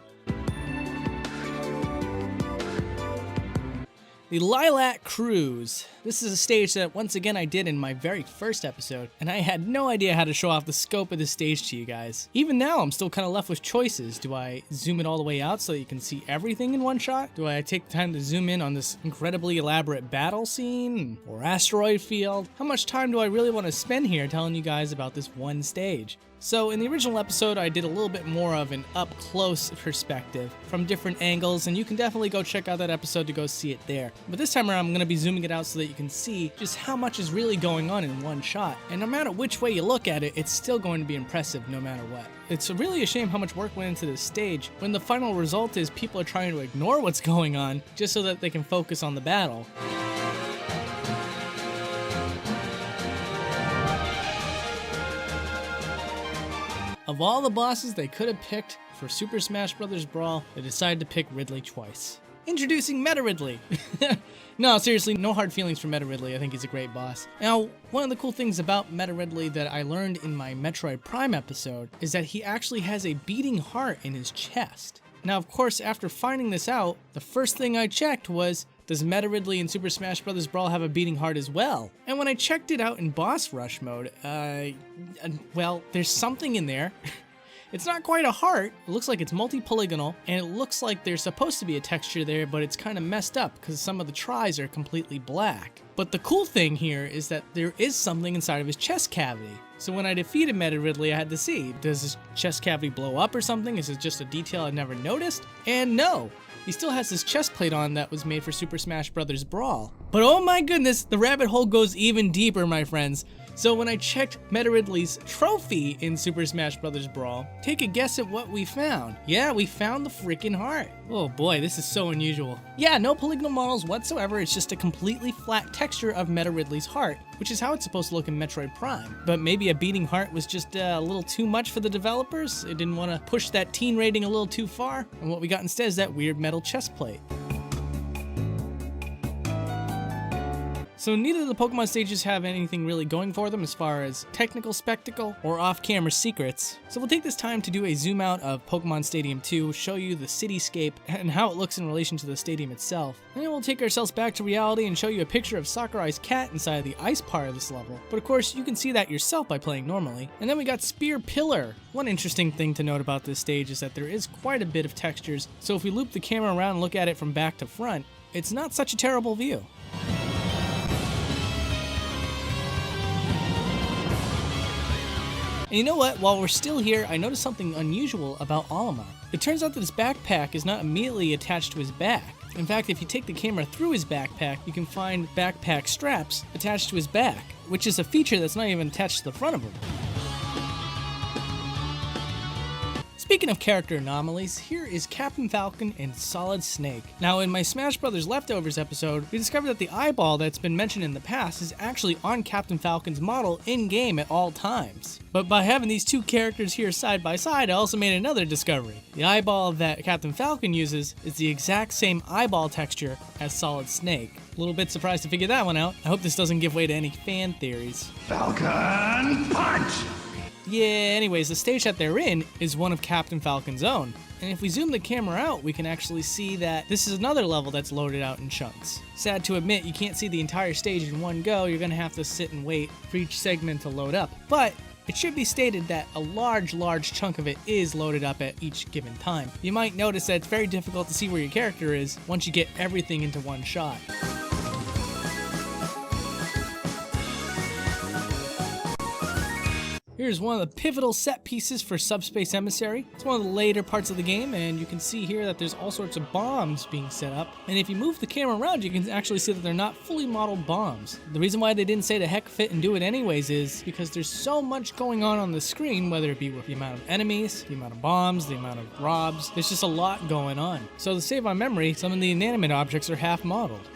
The Lilac Cruise. This is a stage that once again I did in my very first episode, and I had no idea how to show off the scope of this stage to you guys. Even now, I'm still kind of left with choices. Do I zoom it all the way out so that you can see everything in one shot? Do I take the time to zoom in on this incredibly elaborate battle scene or asteroid field? How much time do I really want to spend here telling you guys about this one stage? So in the original episode, I did a little bit more of an up-close perspective from different angles, and you can definitely go check out that episode to go see it there. But this time around, I'm going to be zooming it out so that you can see just how much is really going on in one shot. And no matter which way you look at it, it's still going to be impressive no matter what. It's really a shame how much work went into this stage when the final result is people are trying to ignore what's going on just so that they can focus on the battle. Of all the bosses they could have picked for Super Smash Bros. Brawl, they decided to pick Ridley twice. Introducing Meta Ridley! No, seriously, no hard feelings for Meta Ridley. I think he's a great boss. Now, one of the cool things about Meta Ridley that I learned in my Metroid Prime episode is that he actually has a beating heart in his chest. Now, of course, after finding this out, the first thing I checked was, does Meta Ridley in Super Smash Bros. Brawl have a beating heart as well? And when I checked it out in Boss Rush mode, well, there's something in there. It's not quite a heart, it looks like it's multi-polygonal, and it looks like there's supposed to be a texture there, but it's kind of messed up because some of the tries are completely black. But the cool thing here is that there is something inside of his chest cavity. So when I defeated Meta Ridley, I had to see, does his chest cavity blow up or something? Is it just a detail I never noticed? And no! He still has this chest plate on that was made for Super Smash Bros. Brawl. But oh my goodness, the rabbit hole goes even deeper, my friends. So when I checked Meta Ridley's trophy in Super Smash Bros. Brawl, take a guess at what we found. Yeah, we found the freaking heart. Oh boy, this is so unusual. Yeah, no polygonal models whatsoever, it's just a completely flat texture of Meta Ridley's heart, which is how it's supposed to look in Metroid Prime. But maybe a beating heart was just a little too much for the developers. They didn't want to push that teen rating a little too far, and what we got instead is that weird metal chest plate. So neither of the Pokemon stages have anything really going for them as far as technical spectacle or off-camera secrets. So we'll take this time to do a zoom out of Pokemon Stadium 2, show you the cityscape and how it looks in relation to the stadium itself. And then we'll take ourselves back to reality and show you a picture of Sakurai's cat inside of the ice part of this level. But of course, you can see that yourself by playing normally. And then we got Spear Pillar. One interesting thing to note about this stage is that there is quite a bit of textures, so if we loop the camera around and look at it from back to front, it's not such a terrible view. And you know what? While we're still here, I noticed something unusual about Olimar. It turns out that his backpack is not immediately attached to his back. In fact, if you take the camera through his backpack, you can find backpack straps attached to his back, which is a feature that's not even attached to the front of him. Speaking of character anomalies, here is Captain Falcon and Solid Snake. Now, in my Smash Bros. Leftovers episode, we discovered that the eyeball that's been mentioned in the past is actually on Captain Falcon's model in-game at all times. But by having these two characters here side by side, I also made another discovery. The eyeball that Captain Falcon uses is the exact same eyeball texture as Solid Snake. A little bit surprised to figure that one out. I hope this doesn't give way to any fan theories. Falcon Punch! Yeah, anyways, the stage that they're in is one of Captain Falcon's own. And if we zoom the camera out, we can actually see that this is another level that's loaded out in chunks. Sad to admit, you can't see the entire stage in one go. You're gonna have to sit and wait for each segment to load up. But it should be stated that a large chunk of it is loaded up at each given time. You might notice that it's very difficult to see where your character is once you get everything into one shot. Here's one of the pivotal set pieces for Subspace Emissary. It's one of the later parts of the game, and you can see here that there's all sorts of bombs being set up. And if you move the camera around, you can actually see that they're not fully modeled bombs. The reason why they didn't say to heck fit and do it anyways is because there's so much going on the screen, whether it be with the amount of enemies, the amount of bombs, the amount of robs. There's just a lot going on. So to save on memory, some of the inanimate objects are half modeled.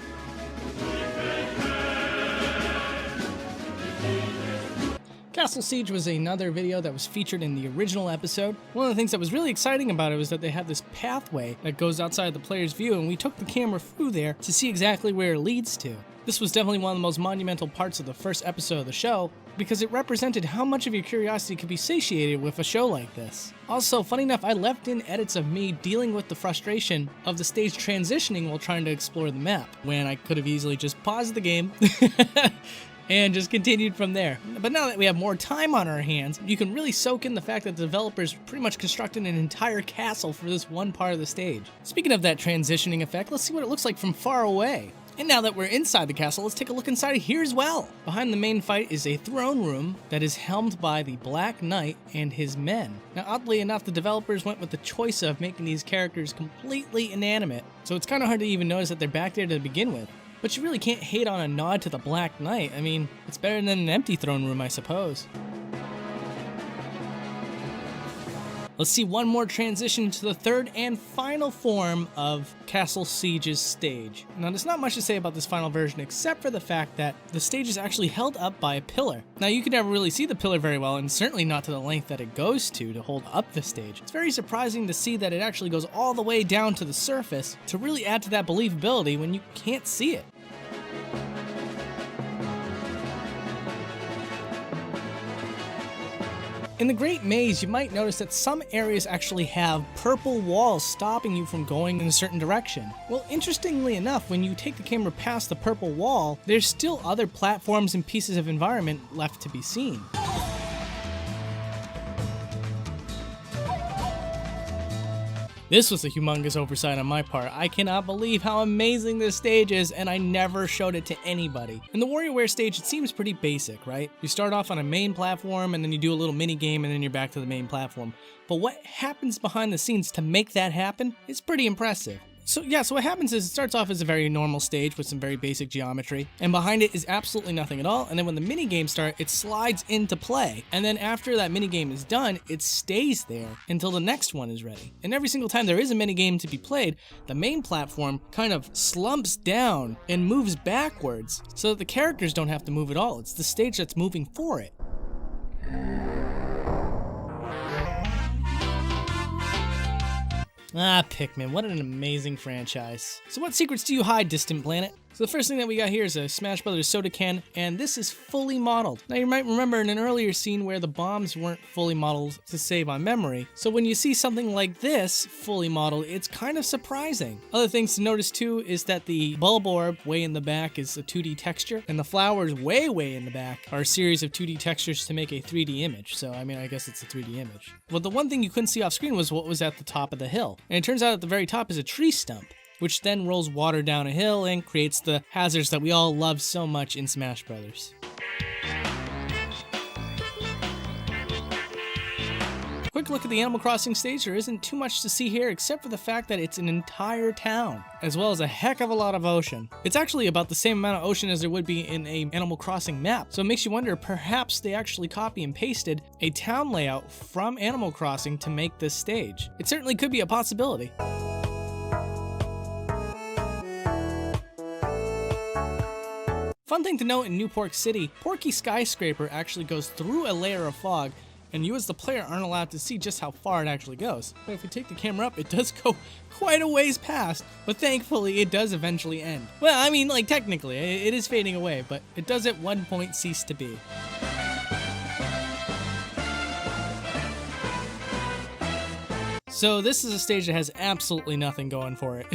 Castle Siege was another video that was featured in the original episode. One of the things that was really exciting about it was that they had this pathway that goes outside the player's view, and we took the camera through there to see exactly where it leads to. This was definitely one of the most monumental parts of the first episode of the show, because it represented how much of your curiosity could be satiated with a show like this. Also, funny enough, I left in edits of me dealing with the frustration of the stage transitioning while trying to explore the map, when I could have easily just paused the game and just continued from there. But now that we have more time on our hands, you can really soak in the fact that the developers pretty much constructed an entire castle for this one part of the stage. Speaking of that transitioning effect, let's see what it looks like from far away. And now that we're inside the castle, let's take a look inside here as well. Behind the main fight is a throne room that is helmed by the Black Knight and his men. Now, oddly enough, the developers went with the choice of making these characters completely inanimate, so it's kind of hard to even notice that they're back there to begin with. But you really can't hate on a nod to the Black Knight. I mean, it's better than an empty throne room, I suppose. Let's see one more transition to the third and final form of Castle Siege's stage. Now, there's not much to say about this final version except for the fact that the stage is actually held up by a pillar. Now, you can never really see the pillar very well, and certainly not to the length that it goes to hold up the stage. It's very surprising to see that it actually goes all the way down to the surface to really add to that believability when you can't see it. In the Great Maze, you might notice that some areas actually have purple walls stopping you from going in a certain direction. Well, interestingly enough, when you take the camera past the purple wall, there's still other platforms and pieces of environment left to be seen. This was a humongous oversight on my part. I cannot believe how amazing this stage is, and I never showed it to anybody. In the WarioWare stage, it seems pretty basic, right? You start off on a main platform, and then you do a little mini game, and then you're back to the main platform. But what happens behind the scenes to make that happen is pretty impressive. So what happens is it starts off as a very normal stage with some very basic geometry, and behind it is absolutely nothing at all, and then when the minigames start, it slides into play, and then after that minigame is done, it stays there until the next one is ready. And every single time there is a minigame to be played, the main platform kind of slumps down and moves backwards, so that the characters don't have to move at all. It's the stage that's moving for it. Ah, Pikmin, what an amazing franchise. So what secrets do you hide, Distant Planet? So the first thing that we got here is a Smash Brothers soda can, and this is fully modeled. Now you might remember in an earlier scene where the bombs weren't fully modeled to save on memory. So when you see something like this fully modeled, it's kind of surprising. Other things to notice too is that the bulb orb way in the back is a 2D texture, and the flowers way in the back are a series of 2D textures to make a 3D image. So I mean, I guess it's a 3D image. But the one thing you couldn't see off screen was what was at the top of the hill. And it turns out at the very top is a tree stump, which then rolls water down a hill and creates the hazards that we all love so much in Smash Brothers. quick look at the Animal Crossing stage, there isn't too much to see here except for the fact that it's an entire town, as well as a heck of a lot of ocean. It's actually about the same amount of ocean as there would be in a Animal Crossing map, so it makes you wonder perhaps they actually copy and pasted a town layout from Animal Crossing to make this stage. It certainly could be a possibility. Fun thing to note in Newport City, Porky Skyscraper actually goes through a layer of fog, and you as the player aren't allowed to see just how far it actually goes. But if we take the camera up, it does go quite a ways past, but thankfully it does eventually end. Well, I mean, like technically, it is fading away, but it does at one point cease to be. So this is a stage that has absolutely nothing going for it.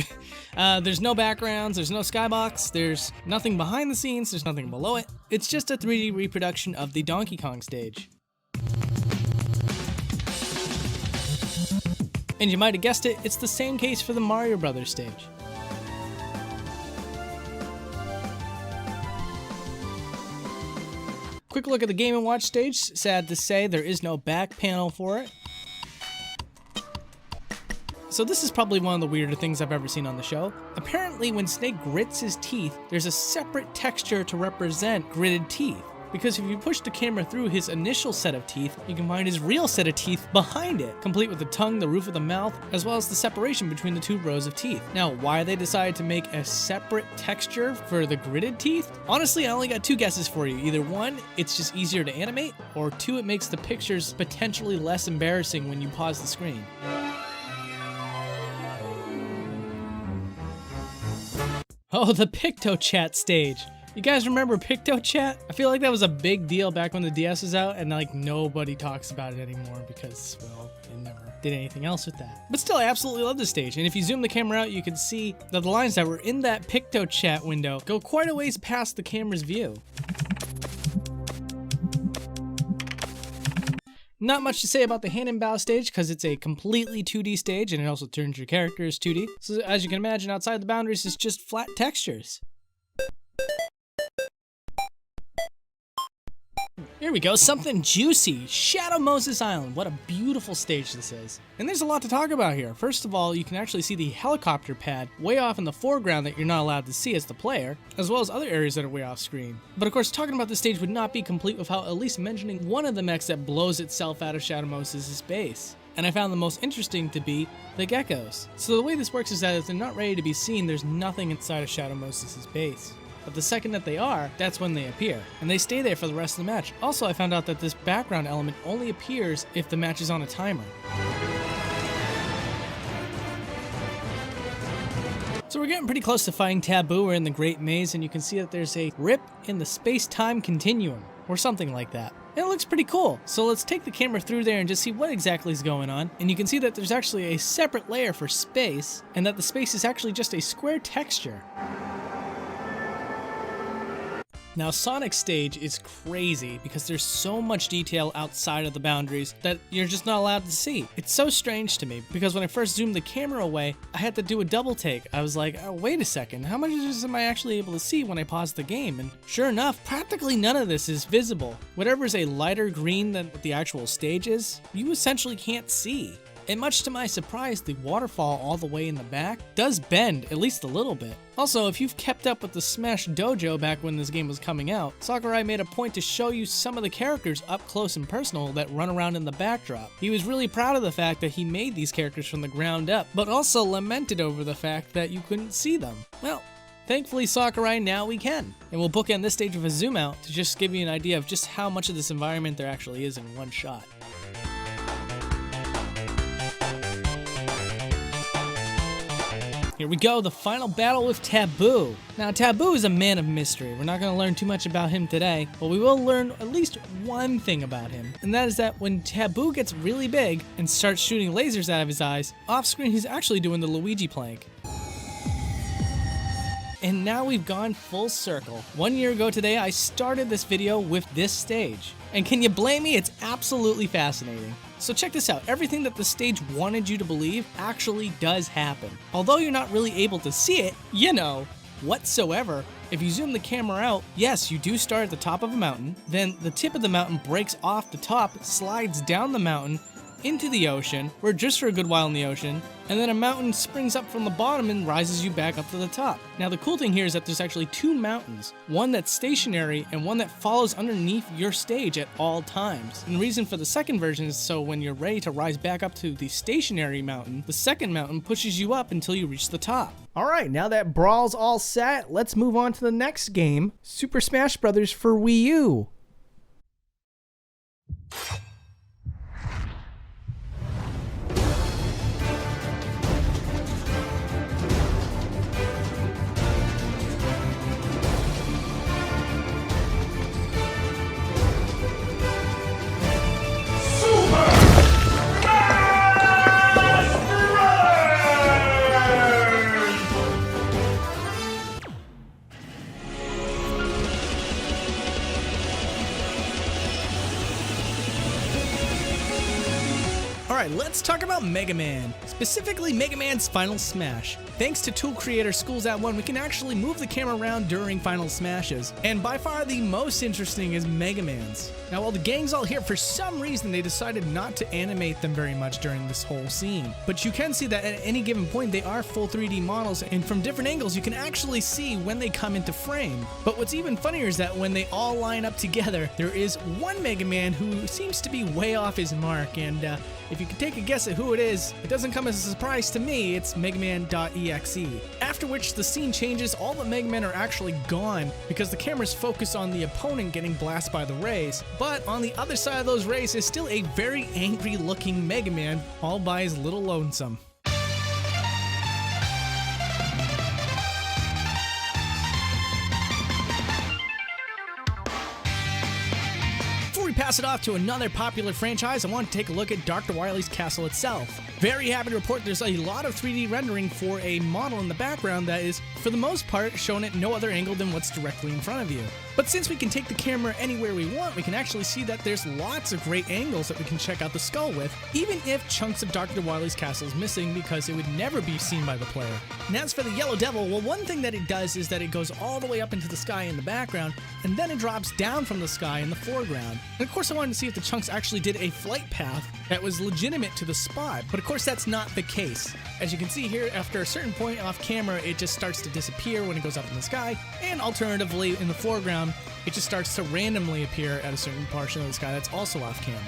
There's no backgrounds, there's no skybox, there's nothing behind the scenes, there's nothing below it. It's just a 3D reproduction of the Donkey Kong stage. And you might have guessed it, it's the same case for the Mario Brothers stage. Quick look at the Game & Watch stage. Sad to say, there is no back panel for it. So this is probably one of the weirder things I've ever seen on the show. Apparently when Snake grits his teeth, there's a separate texture to represent gritted teeth. Because if you push the camera through his initial set of teeth, you can find his real set of teeth behind it, complete with the tongue, the roof of the mouth, as well as the separation between the two rows of teeth. Now, why they decided to make a separate texture for the gritted teeth? Honestly, I only got two guesses for you. Either one, it's just easier to animate, or two, it makes the pictures potentially less embarrassing when you pause the screen. Oh, the PictoChat stage. You guys remember PictoChat? I feel like that was a big deal back when the DS was out, and like nobody talks about it anymore because, well, they never did anything else with that. But still, I absolutely love this stage, and if you zoom the camera out, you can see that the lines that were in that PictoChat window go quite a ways past the camera's view. Not much to say about the Hand and Bow stage because it's a completely 2D stage and it also turns your characters 2D. So as you can imagine, outside the boundaries, it's just flat textures. Here we go, something juicy. Shadow Moses Island. What a beautiful stage this is. And there's a lot to talk about here. First of all, you can actually see the helicopter pad way off in the foreground that you're not allowed to see as the player, as well as other areas that are way off screen. But of course, talking about this stage would not be complete without at least mentioning one of the mechs that blows itself out of Shadow Moses' base. And I found the most interesting to be the geckos. So the way this works is that if they're not ready to be seen, there's nothing inside of Shadow Moses' base. But the second that they are, that's when they appear. And they stay there for the rest of the match. Also, I found out that this background element only appears if the match is on a timer. So we're getting pretty close to fighting Taboo. We're in the Great Maze, and you can see that there's a rip in the space-time continuum, or something like that. And it looks pretty cool. So let's take the camera through there and just see what exactly is going on. And you can see that there's actually a separate layer for space, and that the space is actually just a square texture. Now, Sonic's stage is crazy because there's so much detail outside of the boundaries that you're just not allowed to see. It's so strange to me because when I first zoomed the camera away, I had to do a double take. I was like, oh, wait a second, how much of this am I actually able to see when I pause the game? And sure enough, practically none of this is visible. Whatever is a lighter green than what the actual stage is, you essentially can't see. And much to my surprise, the waterfall all the way in the back does bend at least a little bit. Also, if you've kept up with the Smash Dojo back when this game was coming out, Sakurai made a point to show you some of the characters up close and personal that run around in the backdrop. He was really proud of the fact that he made these characters from the ground up, but also lamented over the fact that you couldn't see them. Well, thankfully Sakurai, now we can. And we'll bookend this stage with a zoom out to just give you an idea of just how much of this environment there actually is in one shot. Here we go, the final battle with Taboo. Now, Taboo is a man of mystery. We're not going to learn too much about him today, but we will learn at least one thing about him. And that is that when Taboo gets really big and starts shooting lasers out of his eyes, off screen he's actually doing the Luigi plank. And now we've gone full circle. 1 year ago today, I started this video with this stage. And can you blame me? It's absolutely fascinating. So check this out, everything that the stage wanted you to believe actually does happen. Although you're not really able to see it, you know, whatsoever. If you zoom the camera out, yes, you do start at the top of a mountain, then the tip of the mountain breaks off the top, slides down the mountain, into the ocean, we're just for a good while in the ocean, and then a mountain springs up from the bottom and rises you back up to the top. Now the cool thing here is that there's actually two mountains, one that's stationary and one that follows underneath your stage at all times. And the reason for the second version is so when you're ready to rise back up to the stationary mountain, the second mountain pushes you up until you reach the top. Alright, now that Brawl's all set, let's move on to the next game, Super Smash Bros. For Wii U. Alright, let's talk about Mega Man, specifically Mega Man's Final Smash. Thanks to tool creator Schools at One, we can actually move the camera around during Final Smashes, and by far the most interesting is Mega Man's. Now while the gang's all here, for some reason they decided not to animate them very much during this whole scene. But you can see that at any given point they are full 3D models, and from different angles you can actually see when they come into frame. But what's even funnier is that when they all line up together, there is one Mega Man who seems to be way off his mark, and if you can take a guess at who it is, it doesn't come as a surprise to me, it's Mega Man.exe. After which the scene changes, all the Mega Men are actually gone because the camera's focused on the opponent getting blasted by the rays, but on the other side of those rays is still a very angry looking Mega Man all by his little lonesome. Pass it off to another popular franchise, I want to take a look at Dr. Wily's castle itself. Very happy to report there's a lot of 3D rendering for a model in the background that is, for the most part, shown at no other angle than what's directly in front of you. But since we can take the camera anywhere we want, we can actually see that there's lots of great angles that we can check out the skull with, even if chunks of Dr. Wily's castle is missing because it would never be seen by the player. And as for the Yellow Devil, well, one thing that it does is that it goes all the way up into the sky in the background, and then it drops down from the sky in the foreground. And of course I wanted to see if the chunks actually did a flight path that was legitimate to the spot, but of course that's not the case. As you can see here, after a certain point off camera, it just starts to disappear when it goes up in the sky, and alternatively in the foreground, it just starts to randomly appear at a certain portion of the sky that's also off camera.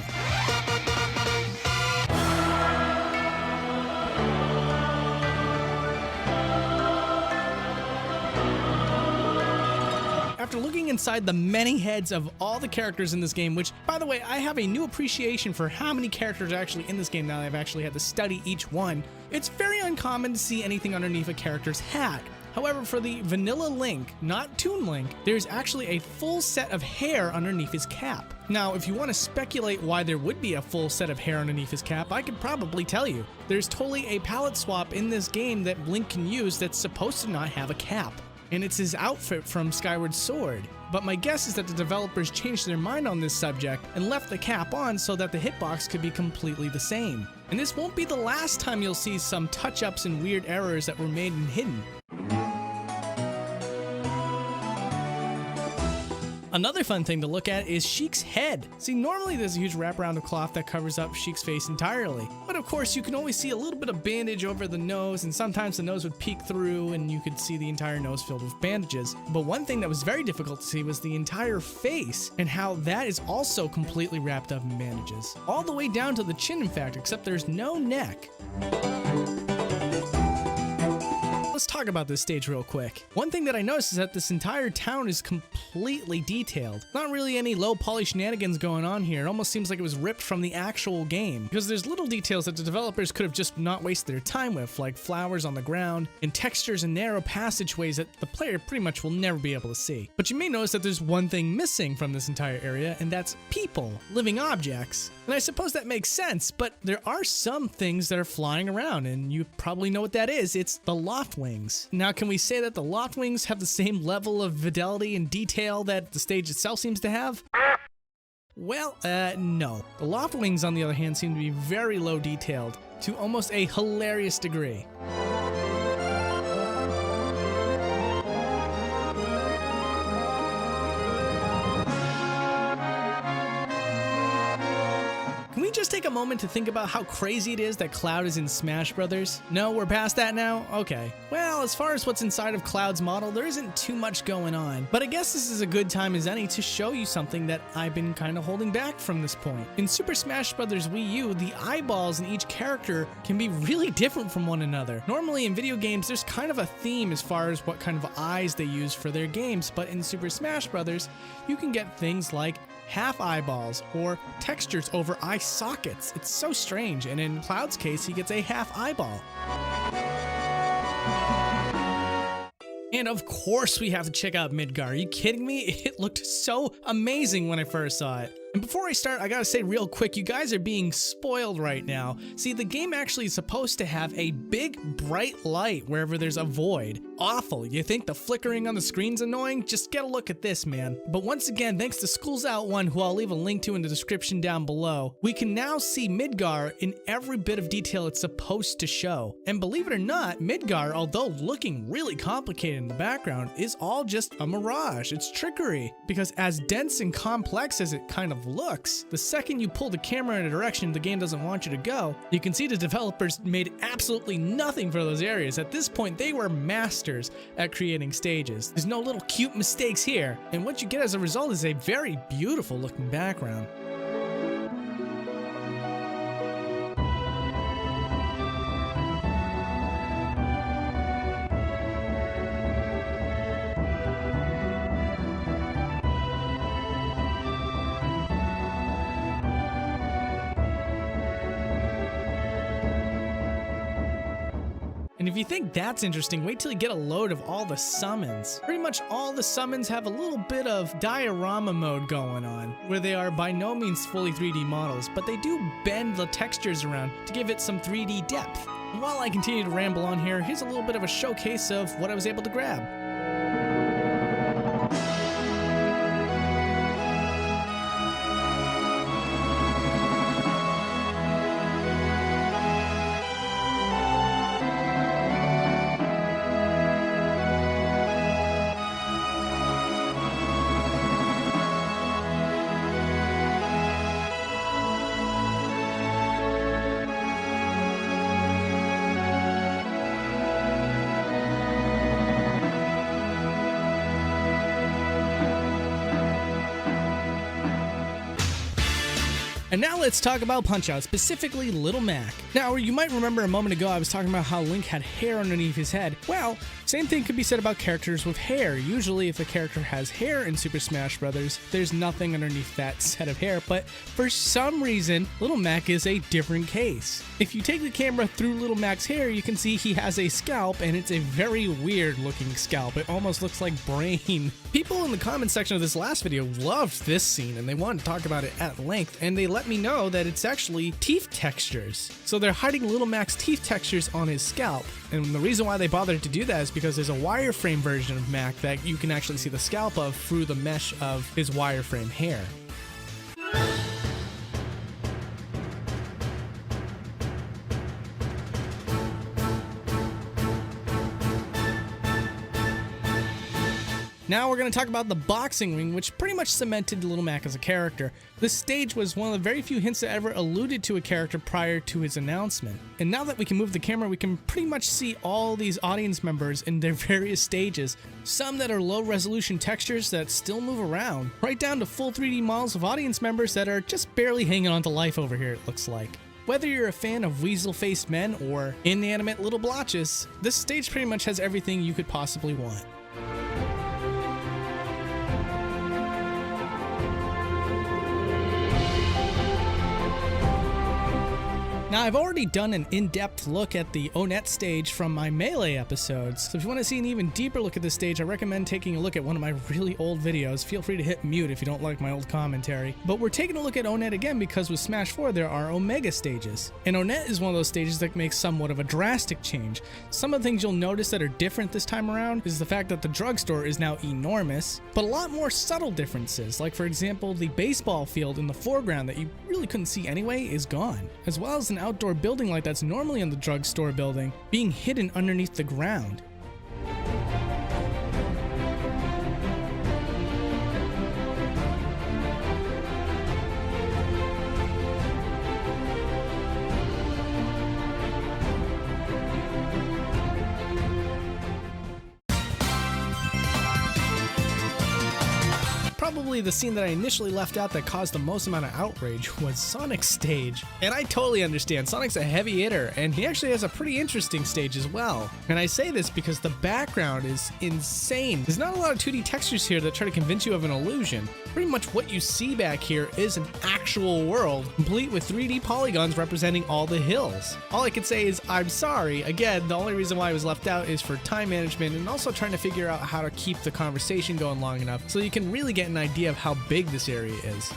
After looking inside the many heads of all the characters in this game, which, by the way, I have a new appreciation for how many characters are actually in this game now that I've actually had to study each one, it's very uncommon to see anything underneath a character's hat. However, for the vanilla Link, not Toon Link, there's actually a full set of hair underneath his cap. Now, if you want to speculate why there would be a full set of hair underneath his cap, I could probably tell you. There's totally a palette swap in this game that Link can use that's supposed to not have a cap, and it's his outfit from Skyward Sword. But my guess is that the developers changed their mind on this subject and left the cap on so that the hitbox could be completely the same. And this won't be the last time you'll see some touch-ups and weird errors that were made and hidden. Another fun thing to look at is Sheik's head. See, normally there's a huge wraparound of cloth that covers up Sheik's face entirely. But of course, you can always see a little bit of bandage over the nose, and sometimes the nose would peek through and you could see the entire nose filled with bandages. But one thing that was very difficult to see was the entire face, and how that is also completely wrapped up in bandages. All the way down to the chin, in fact, except there's no neck. Let's talk about this stage real quick. One thing that I noticed is that this entire town is completely detailed. Not really any low poly shenanigans going on here. It almost seems like it was ripped from the actual game, because there's little details that the developers could have just not wasted their time with, like flowers on the ground and textures and narrow passageways that the player pretty much will never be able to see. But you may notice that there's one thing missing from this entire area, and that's people, living objects. And I suppose that makes sense, but there are some things that are flying around, and you probably know what that is. It's the loft wings. Now, can we say that the loft wings have the same level of fidelity and detail that the stage itself seems to have? Well, no. The loft wings, on the other hand, seem to be very low detailed, to almost a hilarious degree. Can we just take a moment to think about how crazy it is that Cloud is in Smash Brothers? No, we're past that now? Okay. Well, as far as what's inside of Cloud's model, there isn't too much going on. But I guess this is a good time as any to show you something that I've been kind of holding back from this point. In Super Smash Bros. Wii U, the eyeballs in each character can be really different from one another. Normally in video games, there's kind of a theme as far as what kind of eyes they use for their games, but in Super Smash Bros., you can get things like half eyeballs or textures over eye sockets. It's so strange, and in Cloud's case, he gets a half eyeball. And of course we have to check out Midgar. Are you kidding me? It looked so amazing when I first saw it. And before I start, I gotta say real quick, you guys are being spoiled right now. See, the game actually is supposed to have a big, bright light wherever there's a void. Awful. You think the flickering on the screen's annoying? Just get a look at this, man. But once again, thanks to School's Out One, who I'll leave a link to in the description down below, we can now see Midgar in every bit of detail it's supposed to show. And believe it or not, Midgar, although looking really complicated in the background, is all just a mirage. It's trickery. Because as dense and complex as it kind of looks, the second you pull the camera in a direction the game doesn't want you to go, you can see the developers made absolutely nothing for those areas. At this point, they were masters at creating stages. There's no little cute mistakes here, and what you get as a result is a very beautiful looking background. And if you think that's interesting, wait till you get a load of all the summons. Pretty much all the summons have a little bit of diorama mode going on, where they are by no means fully 3D models, but they do bend the textures around to give it some 3D depth. And while I continue to ramble on here, here's a little bit of a showcase of what I was able to grab. And now let's talk about Punch-Out, specifically Little Mac. Now, you might remember a moment ago I was talking about how Link had hair underneath his head. Well, same thing could be said about characters with hair. Usually if a character has hair in Super Smash Bros., there's nothing underneath that set of hair, but for some reason, Little Mac is a different case. If you take the camera through Little Mac's hair, you can see he has a scalp, and it's a very weird looking scalp. It almost looks like brain. People in the comment section of this last video loved this scene, and they wanted to talk about it at length, and they let me know that it's actually teeth textures. So they're hiding Little Mac's teeth textures on his scalp, and the reason why they bothered to do that is because there's a wireframe version of Mac that you can actually see the scalp of through the mesh of his wireframe hair. Now we're going to talk about the boxing ring, which pretty much cemented Little Mac as a character. This stage was one of the very few hints that ever alluded to a character prior to his announcement. And now that we can move the camera, we can pretty much see all these audience members in their various stages. Some that are low resolution textures that still move around, right down to full 3D models of audience members that are just barely hanging on to life over here, it looks like. Whether you're a fan of weasel-faced men or inanimate little blotches, this stage pretty much has everything you could possibly want. Now, I've already done an in-depth look at the Onett stage from my Melee episodes, so if you want to see an even deeper look at this stage, I recommend taking a look at one of my really old videos. Feel free to hit mute if you don't like my old commentary. But we're taking a look at Onett again because with Smash 4 there are Omega stages. And Onett is one of those stages that makes somewhat of a drastic change. Some of the things you'll notice that are different this time around is the fact that the drugstore is now enormous, but a lot more subtle differences, like for example the baseball field in the foreground that you really couldn't see anyway is gone, as well as an outdoor building like that's normally in the drugstore building being hidden underneath the ground. Probably the scene that I initially left out that caused the most amount of outrage was Sonic's stage. And I totally understand, Sonic's a heavy hitter, and he actually has a pretty interesting stage as well. And I say this because the background is insane. There's not a lot of 2D textures here that try to convince you of an illusion. Pretty much what you see back here is an actual world, complete with 3D polygons representing all the hills. All I can say is I'm sorry. Again, the only reason why I was left out is for time management and also trying to figure out how to keep the conversation going long enough so you can really get an idea of how big this area is.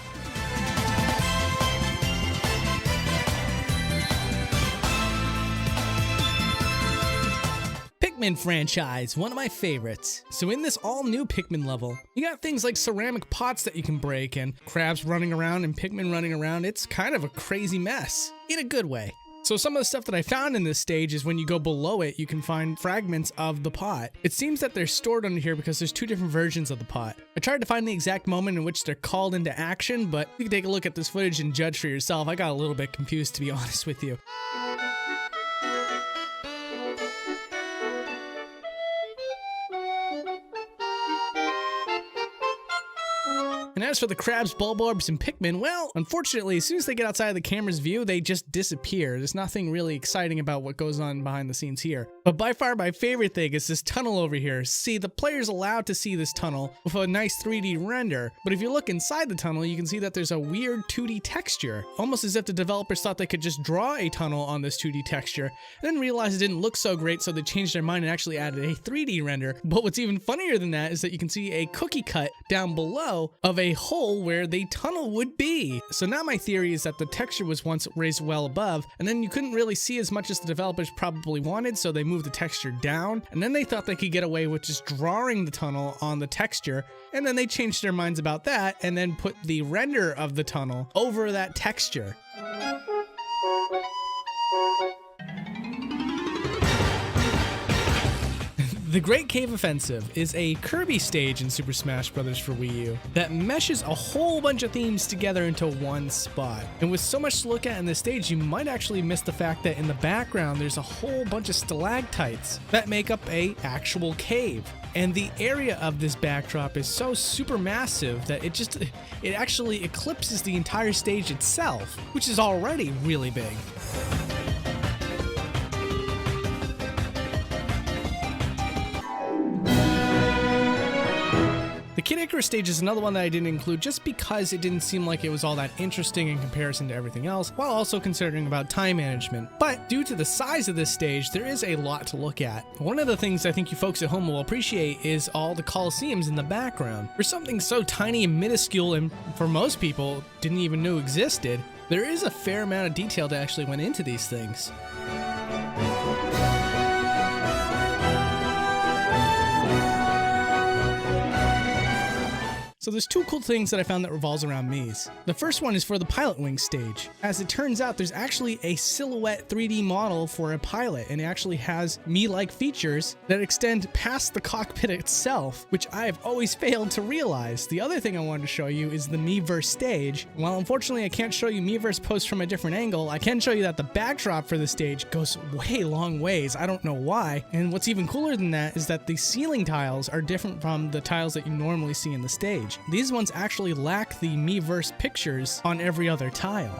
Pikmin franchise, one of my favorites. So in this all new Pikmin level, you got things like ceramic pots that you can break and crabs running around and Pikmin running around. It's kind of a crazy mess, in a good way. So some of the stuff that I found in this stage is when you go below it, you can find fragments of the pot. It seems that they're stored under here because there's two different versions of the pot. I tried to find the exact moment in which they're called into action, but you can take a look at this footage and judge for yourself. I got a little bit confused, to be honest with you. And as for the crabs, bulborbs, and Pikmin, well, unfortunately, as soon as they get outside of the camera's view, they just disappear. There's nothing really exciting about what goes on behind the scenes here. But by far my favorite thing is this tunnel over here. See, the player's allowed to see this tunnel with a nice 3D render, but if you look inside the tunnel, you can see that there's a weird 2D texture, almost as if the developers thought they could just draw a tunnel on this 2D texture, and then realized it didn't look so great, so they changed their mind and actually added a 3D render. But what's even funnier than that is that you can see a cookie cut down below of a hole where the tunnel would be. So now my theory is that the texture was once raised well above, and then you couldn't really see as much as the developers probably wanted, so they moved the texture down, and then they thought they could get away with just drawing the tunnel on the texture, and then they changed their minds about that, and then put the render of the tunnel over that texture. The Great Cave Offensive is a Kirby stage in Super Smash Bros. For Wii U that meshes a whole bunch of themes together into one spot. And with so much to look at in this stage, you might actually miss the fact that in the background there's a whole bunch of stalactites that make up a actual cave. And the area of this backdrop is so super massive that it actually eclipses the entire stage itself, which is already really big. The Kid Icarus stage is another one that I didn't include just because it didn't seem like it was all that interesting in comparison to everything else, while also considering about time management. But due to the size of this stage, there is a lot to look at. One of the things I think you folks at home will appreciate is all the coliseums in the background. For something so tiny and minuscule, and for most people didn't even know existed, there is a fair amount of detail that actually went into these things. So there's two cool things that I found that revolves around Mii's. The first one is for the Pilot Wing stage. As it turns out, there's actually a silhouette 3D model for a pilot, and it actually has Mii-like features that extend past the cockpit itself, which I have always failed to realize. The other thing I wanted to show you is the Miiverse stage. While unfortunately I can't show you Miiverse posts from a different angle, I can show you that the backdrop for the stage goes way long ways. I don't know why. And what's even cooler than that is that the ceiling tiles are different from the tiles that you normally see in the stage. These ones actually lack the Miiverse pictures on every other tile.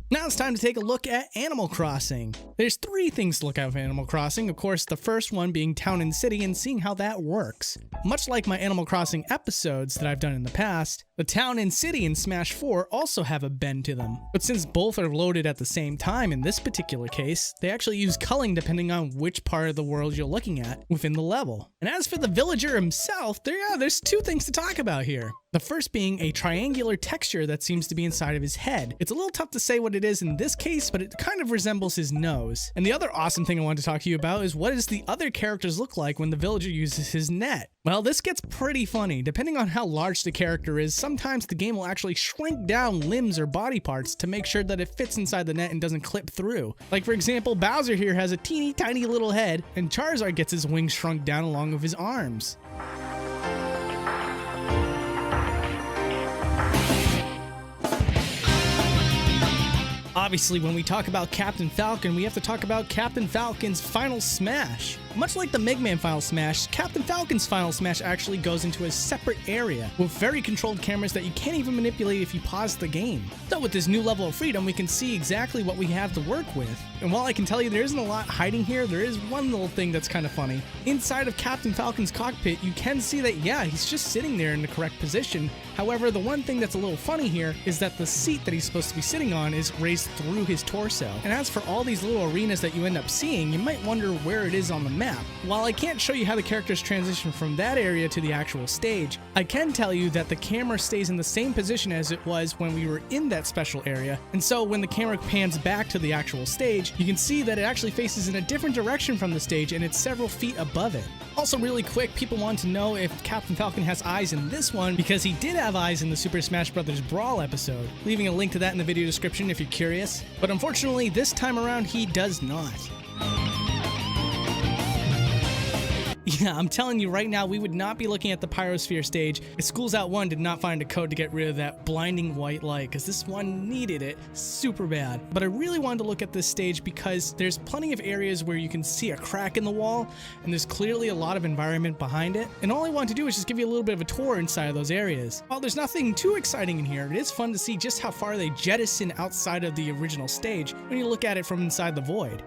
Now it's time to take a look at Animal Crossing. There's three things to look at with Animal Crossing. Of course, the first one being Town and City and seeing how that works. Much like my Animal Crossing episodes that I've done in the past, the Town and City in Smash 4 also have a bend to them. But since both are loaded at the same time in this particular case, they actually use culling depending on which part of the world you're looking at within the level. And as for the villager himself, there's two things to talk about here. The first being a triangular texture that seems to be inside of his head. It's a little tough to say what it is in this case, but it kind of resembles his nose. And the other awesome thing I wanted to talk to you about is what does the other characters look like when the villager uses his net? Well, this gets pretty funny. Depending on how large the character is, sometimes the game will actually shrink down limbs or body parts to make sure that it fits inside the net and doesn't clip through. Like for example, Bowser here has a teeny tiny little head, and Charizard gets his wings shrunk down along with his arms. Obviously, when we talk about Captain Falcon, we have to talk about Captain Falcon's final smash. Much like the Mega Man Final Smash, Captain Falcon's Final Smash actually goes into a separate area with very controlled cameras that you can't even manipulate if you pause the game. So with this new level of freedom, we can see exactly what we have to work with. And while I can tell you there isn't a lot hiding here, there is one little thing that's kind of funny. Inside of Captain Falcon's cockpit, you can see that, yeah, he's just sitting there in the correct position. However, the one thing that's a little funny here is that the seat that he's supposed to be sitting on is raised through his torso. And as for all these little arenas that you end up seeing, you might wonder where it is on the map. While I can't show you how the characters transition from that area to the actual stage, I can tell you that the camera stays in the same position as it was when we were in that special area. And so when the camera pans back to the actual stage, you can see that it actually faces in a different direction from the stage and it's several feet above it. Also really quick, people want to know if Captain Falcon has eyes in this one because he did have eyes in the Super Smash Bros. Brawl episode. Leaving a link to that in the video description if you're curious. But unfortunately, this time around he does not. Yeah, I'm telling you right now, we would not be looking at the Pyrosphere stage if Schools Out 1 did not find a code to get rid of that blinding white light, because this one needed it super bad. But I really wanted to look at this stage because there's plenty of areas where you can see a crack in the wall, and there's clearly a lot of environment behind it. And all I want to do is just give you a little bit of a tour inside of those areas. While there's nothing too exciting in here, it is fun to see just how far they jettison outside of the original stage when you look at it from inside the void.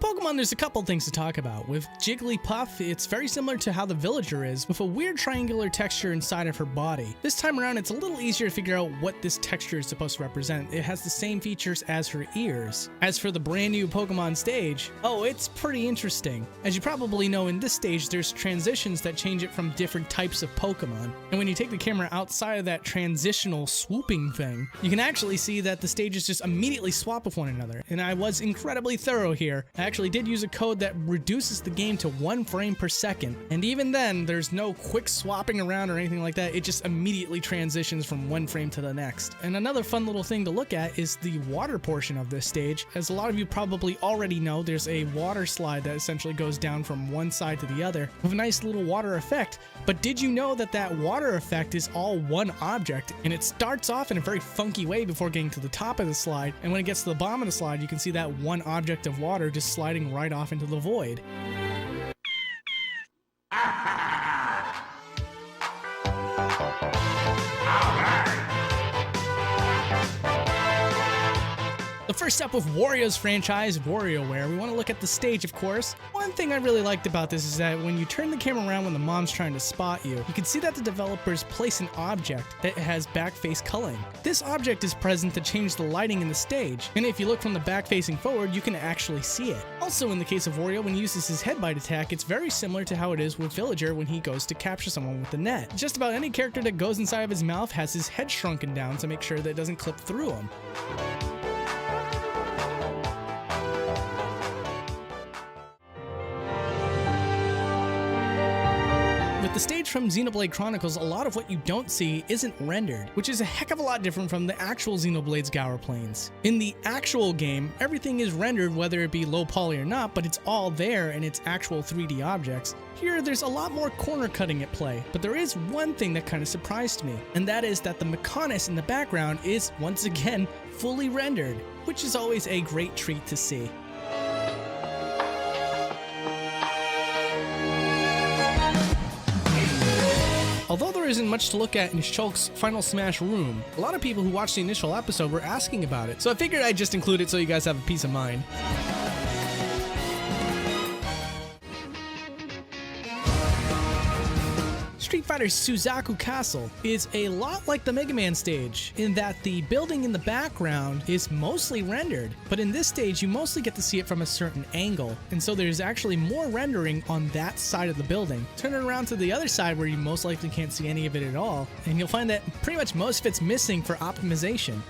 Pokemon, there's a couple things to talk about. With Jigglypuff, it's very similar to how the villager is, with a weird triangular texture inside of her body. This time around, it's a little easier to figure out what this texture is supposed to represent. It has the same features as her ears. As for the brand new Pokemon stage, oh, it's pretty interesting. As you probably know, in this stage, there's transitions that change it from different types of Pokemon. And when you take the camera outside of that transitional swooping thing, you can actually see that the stages just immediately swap with one another. And I was incredibly thorough here. I actually did use a code that reduces the game to 1 frame per second, and even then there's no quick swapping around or anything like that. It just immediately transitions from one frame to the next. And another fun little thing to look at is the water portion of this stage. As a lot of you probably already know, there's a water slide that essentially goes down from one side to the other with a nice little water effect. But did you know that that water effect is all one object, and it starts off in a very funky way before getting to the top of the slide, and when it gets to the bottom of the slide you can see that one object of water just sliding right off into the void. The first up with Wario's franchise, WarioWare, we want to look at the stage, of course. One thing I really liked about this is that when you turn the camera around when the mom's trying to spot you, you can see that the developers place an object that has back-face culling. This object is present to change the lighting in the stage, and if you look from the back facing forward, you can actually see it. Also, in the case of Wario, when he uses his head bite attack, it's very similar to how it is with Villager when he goes to capture someone with the net. Just about any character that goes inside of his mouth has his head shrunken down to make sure that it doesn't clip through him. With the stage from Xenoblade Chronicles, a lot of what you don't see isn't rendered, which is a heck of a lot different from the actual Xenoblade's Gower Plains. In the actual game, everything is rendered whether it be low poly or not, but it's all there and it's actual 3D objects. Here, there's a lot more corner cutting at play, but there is one thing that kind of surprised me, and that is that the Mechonis in the background is, once again, fully rendered, which is always a great treat to see. Although there isn't much to look at in Shulk's Final Smash room, a lot of people who watched the initial episode were asking about it, so I figured I'd just include it so you guys have a peace of mind. Street Fighter's Suzaku Castle is a lot like the Mega Man stage in that the building in the background is mostly rendered, but in this stage you mostly get to see it from a certain angle, and so there's actually more rendering on that side of the building. Turn it around to the other side where you most likely can't see any of it at all, and you'll find that pretty much most of it's missing for optimization.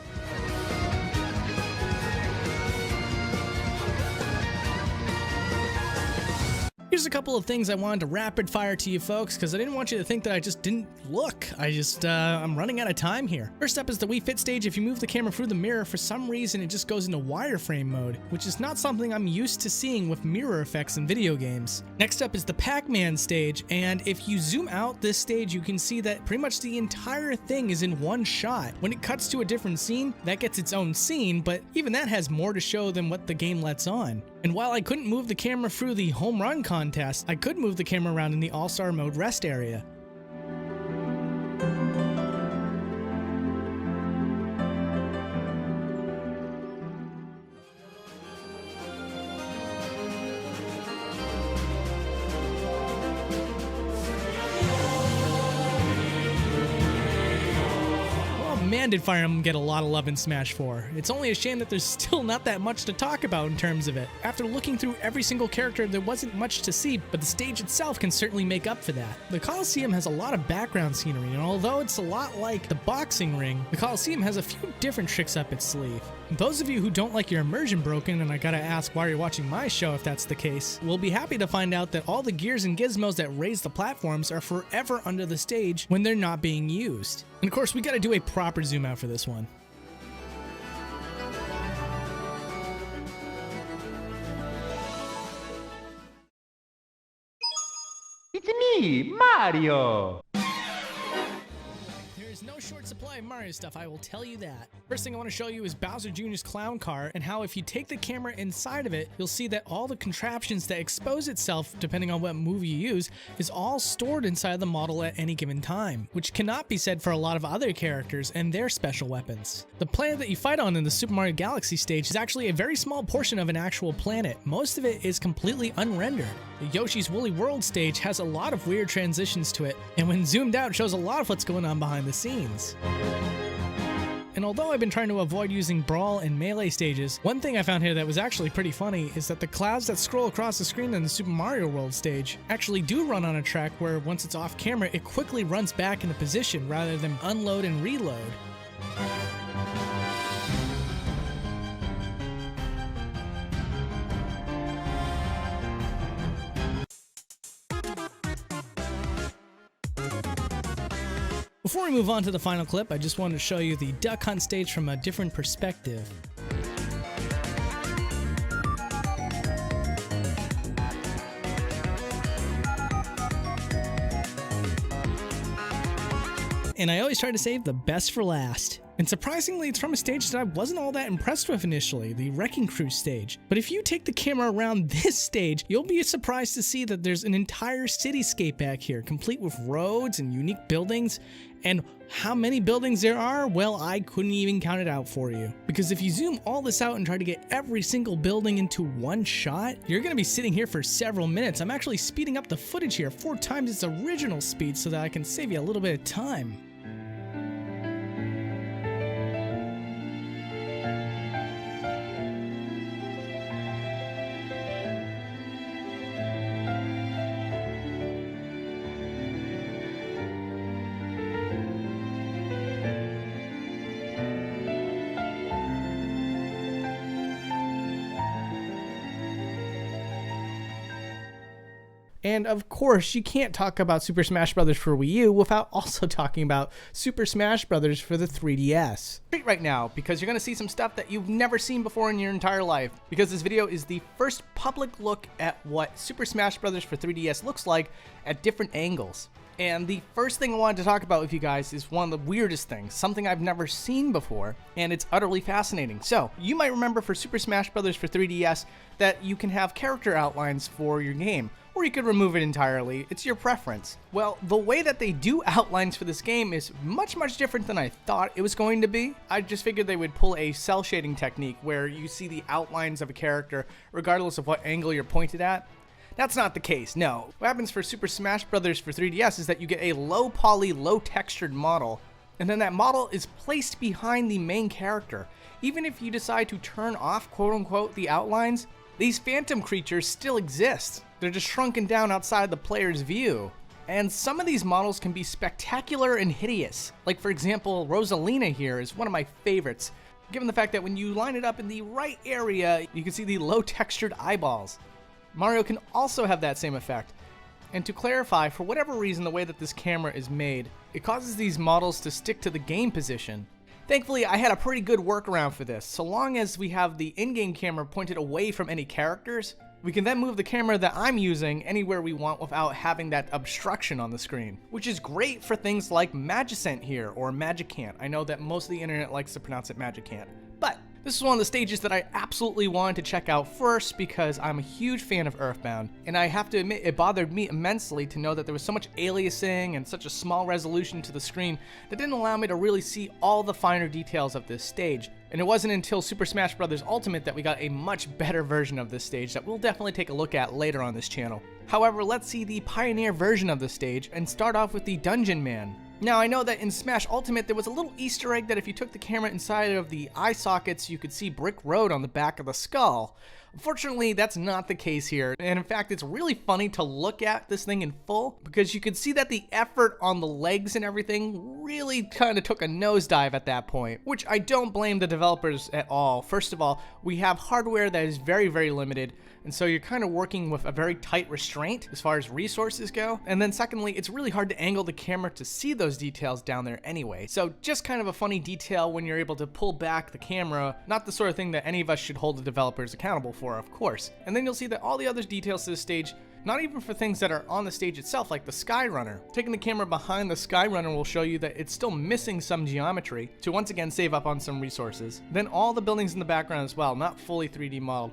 Here's just a couple of things I wanted to rapid fire to you folks, because I didn't want you to think that I just didn't look. I'm running out of time here. First up is the Wii Fit stage. If you move the camera through the mirror, for some reason it just goes into wireframe mode, which is not something I'm used to seeing with mirror effects in video games. Next up is the Pac-Man stage, and if you zoom out this stage, you can see that pretty much the entire thing is in one shot. When it cuts to a different scene, that gets its own scene, but even that has more to show than what the game lets on. And while I couldn't move the camera through the home run contest, I could move the camera around in the all-star mode rest area. Man, did Fire Emblem get a lot of love in Smash 4. It's only a shame that there's still not that much to talk about in terms of it. After looking through every single character, there wasn't much to see, but the stage itself can certainly make up for that. The Coliseum has a lot of background scenery, and although it's a lot like the boxing ring, the Coliseum has a few different tricks up its sleeve. Those of you who don't like your immersion broken, and I gotta ask why you're watching my show if that's the case, will be happy to find out that all the gears and gizmos that raise the platforms are forever under the stage when they're not being used. And of course, we gotta do a proper zoom out for this one. It's me, Mario! There's no short supply of Mario stuff, I will tell you that. First thing I want to show you is Bowser Jr.'s clown car, and how if you take the camera inside of it, you'll see that all the contraptions that expose itself, depending on what move you use, is all stored inside the model at any given time, which cannot be said for a lot of other characters and their special weapons. The planet that you fight on in the Super Mario Galaxy stage is actually a very small portion of an actual planet. Most of it is completely unrendered. The Yoshi's Woolly World stage has a lot of weird transitions to it, and when zoomed out shows a lot of what's going on behind the scenes. And although I've been trying to avoid using Brawl and Melee stages, one thing I found here that was actually pretty funny is that the clouds that scroll across the screen in the Super Mario World stage actually do run on a track where once it's off camera, it quickly runs back into position rather than unload and reload. Before we move on to the final clip, I just wanted to show you the Duck Hunt stage from a different perspective. And I always try to save the best for last. And surprisingly, it's from a stage that I wasn't all that impressed with initially, the Wrecking Crew stage. But if you take the camera around this stage, you'll be surprised to see that there's an entire cityscape back here, complete with roads and unique buildings. And how many buildings there are? Well, I couldn't even count it out for you. Because if you zoom all this out and try to get every single building into one shot, you're gonna be sitting here for several minutes. I'm actually speeding up the footage here 4 times its original speed so that I can save you a little bit of time. And of course, you can't talk about Super Smash Bros. For Wii U without also talking about Super Smash Bros. For the 3DS. Right now, because you're going to see some stuff that you've never seen before in your entire life. Because this video is the first public look at what Super Smash Bros. For 3DS looks like at different angles. And the first thing I wanted to talk about with you guys is one of the weirdest things, something I've never seen before, and it's utterly fascinating. So, you might remember for Super Smash Bros. For 3DS that you can have character outlines for your game, or you could remove it entirely. It's your preference. Well, the way that they do outlines for this game is much different than I thought it was going to be. I just figured they would pull a cell shading technique where you see the outlines of a character regardless of what angle you're pointed at. That's not the case, no. What happens for Super Smash Bros. For 3DS is that you get a low poly, low textured model, and then that model is placed behind the main character. Even if you decide to turn off quote-unquote the outlines, these phantom creatures still exist. They're just shrunken down outside the player's view. And some of these models can be spectacular and hideous. Like for example, Rosalina here is one of my favorites, given the fact that when you line it up in the right area, you can see the low textured eyeballs. Mario can also have that same effect. And to clarify, for whatever reason, the way that this camera is made, it causes these models to stick to the game position. Thankfully, I had a pretty good workaround for this. So long as we have the in-game camera pointed away from any characters, we can then move the camera that I'm using anywhere we want without having that obstruction on the screen, which is great for things like Magicant here, or Magicant. I know that most of the internet likes to pronounce it Magicant. But this is one of the stages that I absolutely wanted to check out first because I'm a huge fan of Earthbound, and I have to admit it bothered me immensely to know that there was so much aliasing and such a small resolution to the screen that didn't allow me to really see all the finer details of this stage. And it wasn't until Super Smash Bros. Ultimate that we got a much better version of this stage that we'll definitely take a look at later on this channel. However, let's see the Pioneer version of the stage and start off with the Dungeon Man. Now, I know that in Smash Ultimate there was a little Easter egg that if you took the camera inside of the eye sockets, you could see Brick Road on the back of the skull. Unfortunately, that's not the case here, and in fact, it's really funny to look at this thing in full because you could see that the effort on the legs and everything really kind of took a nosedive at that point, which I don't blame the developers at all. First of all, we have hardware that is very, very limited, and so you're kind of working with a very tight restraint as far as resources go. And then secondly, it's really hard to angle the camera to see those details down there anyway. So just kind of a funny detail when you're able to pull back the camera, not the sort of thing that any of us should hold the developers accountable for, of course. And then you'll see that all the other details to this stage, not even for things that are on the stage itself, like the Skyrunner. Taking the camera behind the Skyrunner will show you that it's still missing some geometry to once again save up on some resources. Then all the buildings in the background as well, not fully 3D modeled.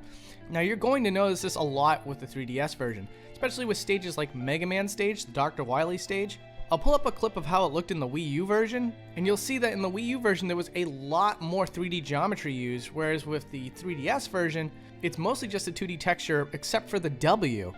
Now you're going to notice this a lot with the 3DS version, especially with stages like Mega Man stage, the Dr. Wily stage. I'll pull up a clip of how it looked in the Wii U version, and you'll see that in the Wii U version there was a lot more 3D geometry used, whereas with the 3DS version, it's mostly just a 2D texture except for the W.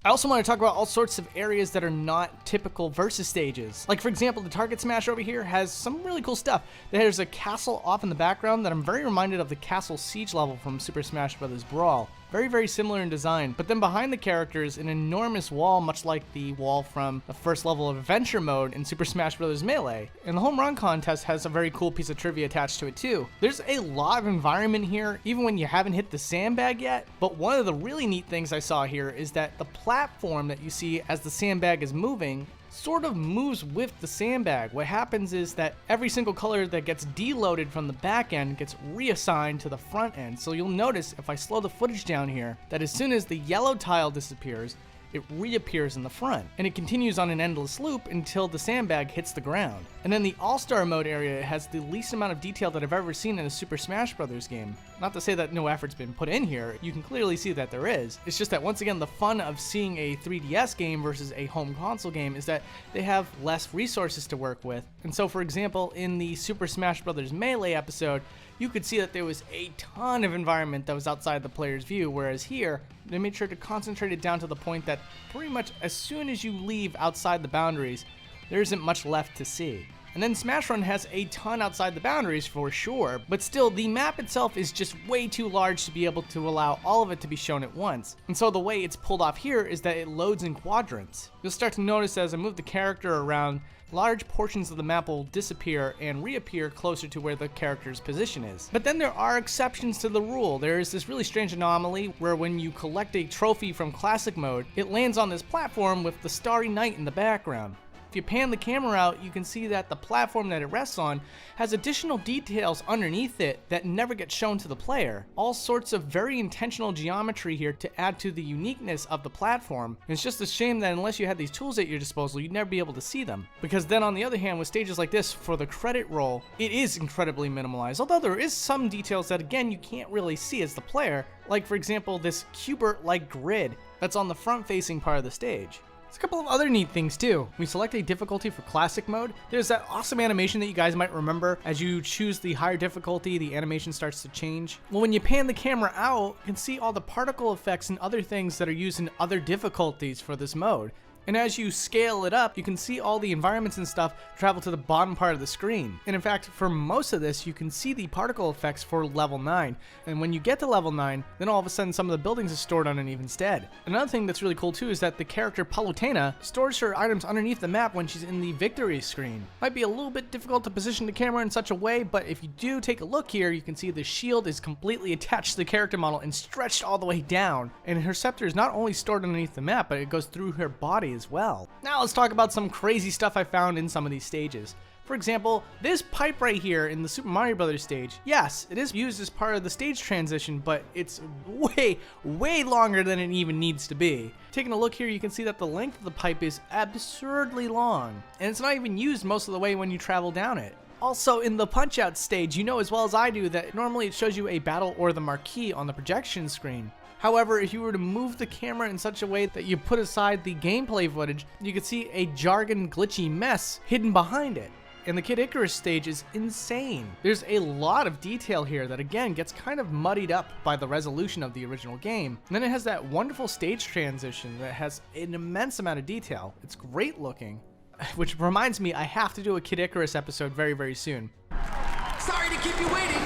I also want to talk about all sorts of areas that are not typical versus stages. Like for example, the Target Smash over here has some really cool stuff. There's a castle off in the background that I'm very reminded of the Castle Siege level from Super Smash Bros. Brawl. Very, very similar in design, but then behind the characters, an enormous wall, much like the wall from the first level of Adventure Mode in Super Smash Bros. Melee. And the Home Run Contest has a very cool piece of trivia attached to it too. There's a lot of environment here, even when you haven't hit the sandbag yet, but one of the really neat things I saw here is that the platform that you see as the sandbag is moving sort of moves with the sandbag. What happens is that every single color that gets deloaded from the back end gets reassigned to the front end. So you'll notice if I slow the footage down here, that as soon as the yellow tile disappears, it reappears in the front, and it continues on an endless loop until the sandbag hits the ground. And then the All-Star Mode area has the least amount of detail that I've ever seen in a Super Smash Bros. Game. Not to say that no effort's been put in here, you can clearly see that there is. It's just that once again, the fun of seeing a 3DS game versus a home console game is that they have less resources to work with. And so for example, in the Super Smash Bros. Melee episode, you could see that there was a ton of environment that was outside the player's view, whereas here, they made sure to concentrate it down to the point that pretty much as soon as you leave outside the boundaries, there isn't much left to see. And then Smash Run has a ton outside the boundaries for sure, but still the map itself is just way too large to be able to allow all of it to be shown at once. And so the way it's pulled off here is that it loads in quadrants. You'll start to notice as I move the character around, large portions of the map will disappear and reappear closer to where the character's position is. But then there are exceptions to the rule. There is this really strange anomaly where when you collect a trophy from Classic Mode, it lands on this platform with the Starry Night in the background. If you pan the camera out, you can see that the platform that it rests on has additional details underneath it that never get shown to the player. All sorts of very intentional geometry here to add to the uniqueness of the platform. And it's just a shame that unless you had these tools at your disposal, you'd never be able to see them. Because then on the other hand, with stages like this, for the credit roll, it is incredibly minimalized. Although there is some details that again, you can't really see as the player. Like for example, this Cubert-like grid that's on the front-facing part of the stage. There's a couple of other neat things too. We select a difficulty for Classic Mode. There's that awesome animation that you guys might remember. As you choose the higher difficulty, the animation starts to change. Well, when you pan the camera out, you can see all the particle effects and other things that are used in other difficulties for this mode. And as you scale it up, you can see all the environments and stuff travel to the bottom part of the screen. And in fact, for most of this, you can see the particle effects for level 9. And when you get to level 9, then all of a sudden some of the buildings are stored underneath instead. Another thing that's really cool too is that the character Palutena stores her items underneath the map when she's in the victory screen. Might be a little bit difficult to position the camera in such a way, but if you do take a look here, you can see the shield is completely attached to the character model and stretched all the way down. And her scepter is not only stored underneath the map, but it goes through her body as well. Now let's talk about some crazy stuff I found in some of these stages. For example, this pipe right here in the Super Mario Brothers stage, yes, it is used as part of the stage transition, but it's way longer than it even needs to be. Taking a look here, you can see that the length of the pipe is absurdly long, and it's not even used most of the way when you travel down it. Also, in the Punch-Out stage, you know as well as I do that normally it shows you a battle or the marquee on the projection screen. However, if you were to move the camera in such a way that you put aside the gameplay footage, you could see a jargon glitchy mess hidden behind it. And the Kid Icarus stage is insane. There's a lot of detail here that again gets kind of muddied up by the resolution of the original game. And then it has that wonderful stage transition that has an immense amount of detail. It's great looking. Which reminds me, I have to do a Kid Icarus episode very soon. Sorry to keep you waiting!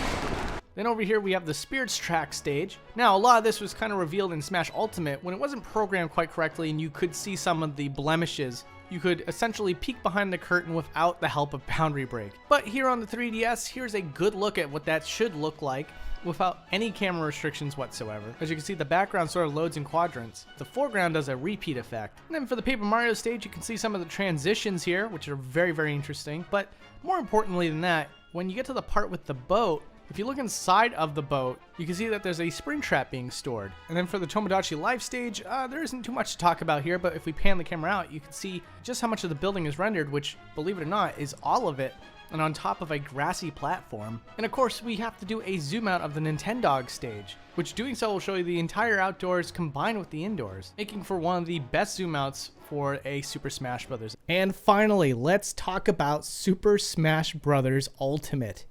Then over here we have the Spirits Track stage. Now a lot of this was kind of revealed in Smash Ultimate when it wasn't programmed quite correctly and you could see some of the blemishes. You could essentially peek behind the curtain without the help of Boundary Break. But here on the 3DS, here's a good look at what that should look like without any camera restrictions whatsoever. As you can see, the background sort of loads in quadrants. The foreground does a repeat effect. And then for the Paper Mario stage, you can see some of the transitions here, which are very interesting. But more importantly than that, when you get to the part with the boat, if you look inside of the boat, you can see that there's a spring trap being stored. And then for the Tomodachi Life stage, there isn't too much to talk about here, but if we pan the camera out, you can see just how much of the building is rendered, which, believe it or not, is all of it, and on top of a grassy platform. And of course, we have to do a zoom out of the Nintendog stage, which doing so will show you the entire outdoors combined with the indoors, making for one of the best zoom outs for a Super Smash Bros. And finally, let's talk about Super Smash Bros. Ultimate.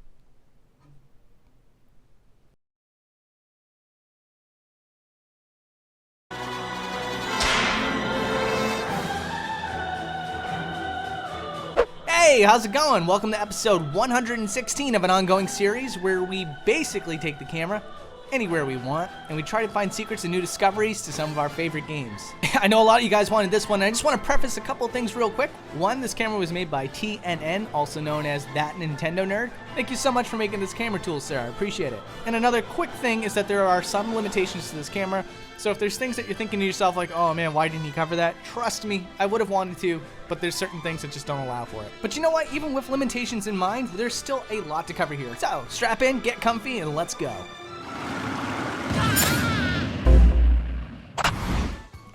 Hey, how's it going? Welcome to episode 116 of an ongoing series where we basically take the camera anywhere we want and we try to find secrets and new discoveries to some of our favorite games. I know a lot of you guys wanted this one, and I just want to preface a couple of things real quick. One, this camera was made by TNN, also known as That Nintendo Nerd. Thank you so much for making this camera tool, sir. I appreciate it. And another quick thing is that there are some limitations to this camera. So if there's things that you're thinking to yourself like, oh man, why didn't he cover that? Trust me, I would have wanted to, but there's certain things that just don't allow for it. But you know what? Even with limitations in mind, there's still a lot to cover here. So strap in, get comfy, and let's go.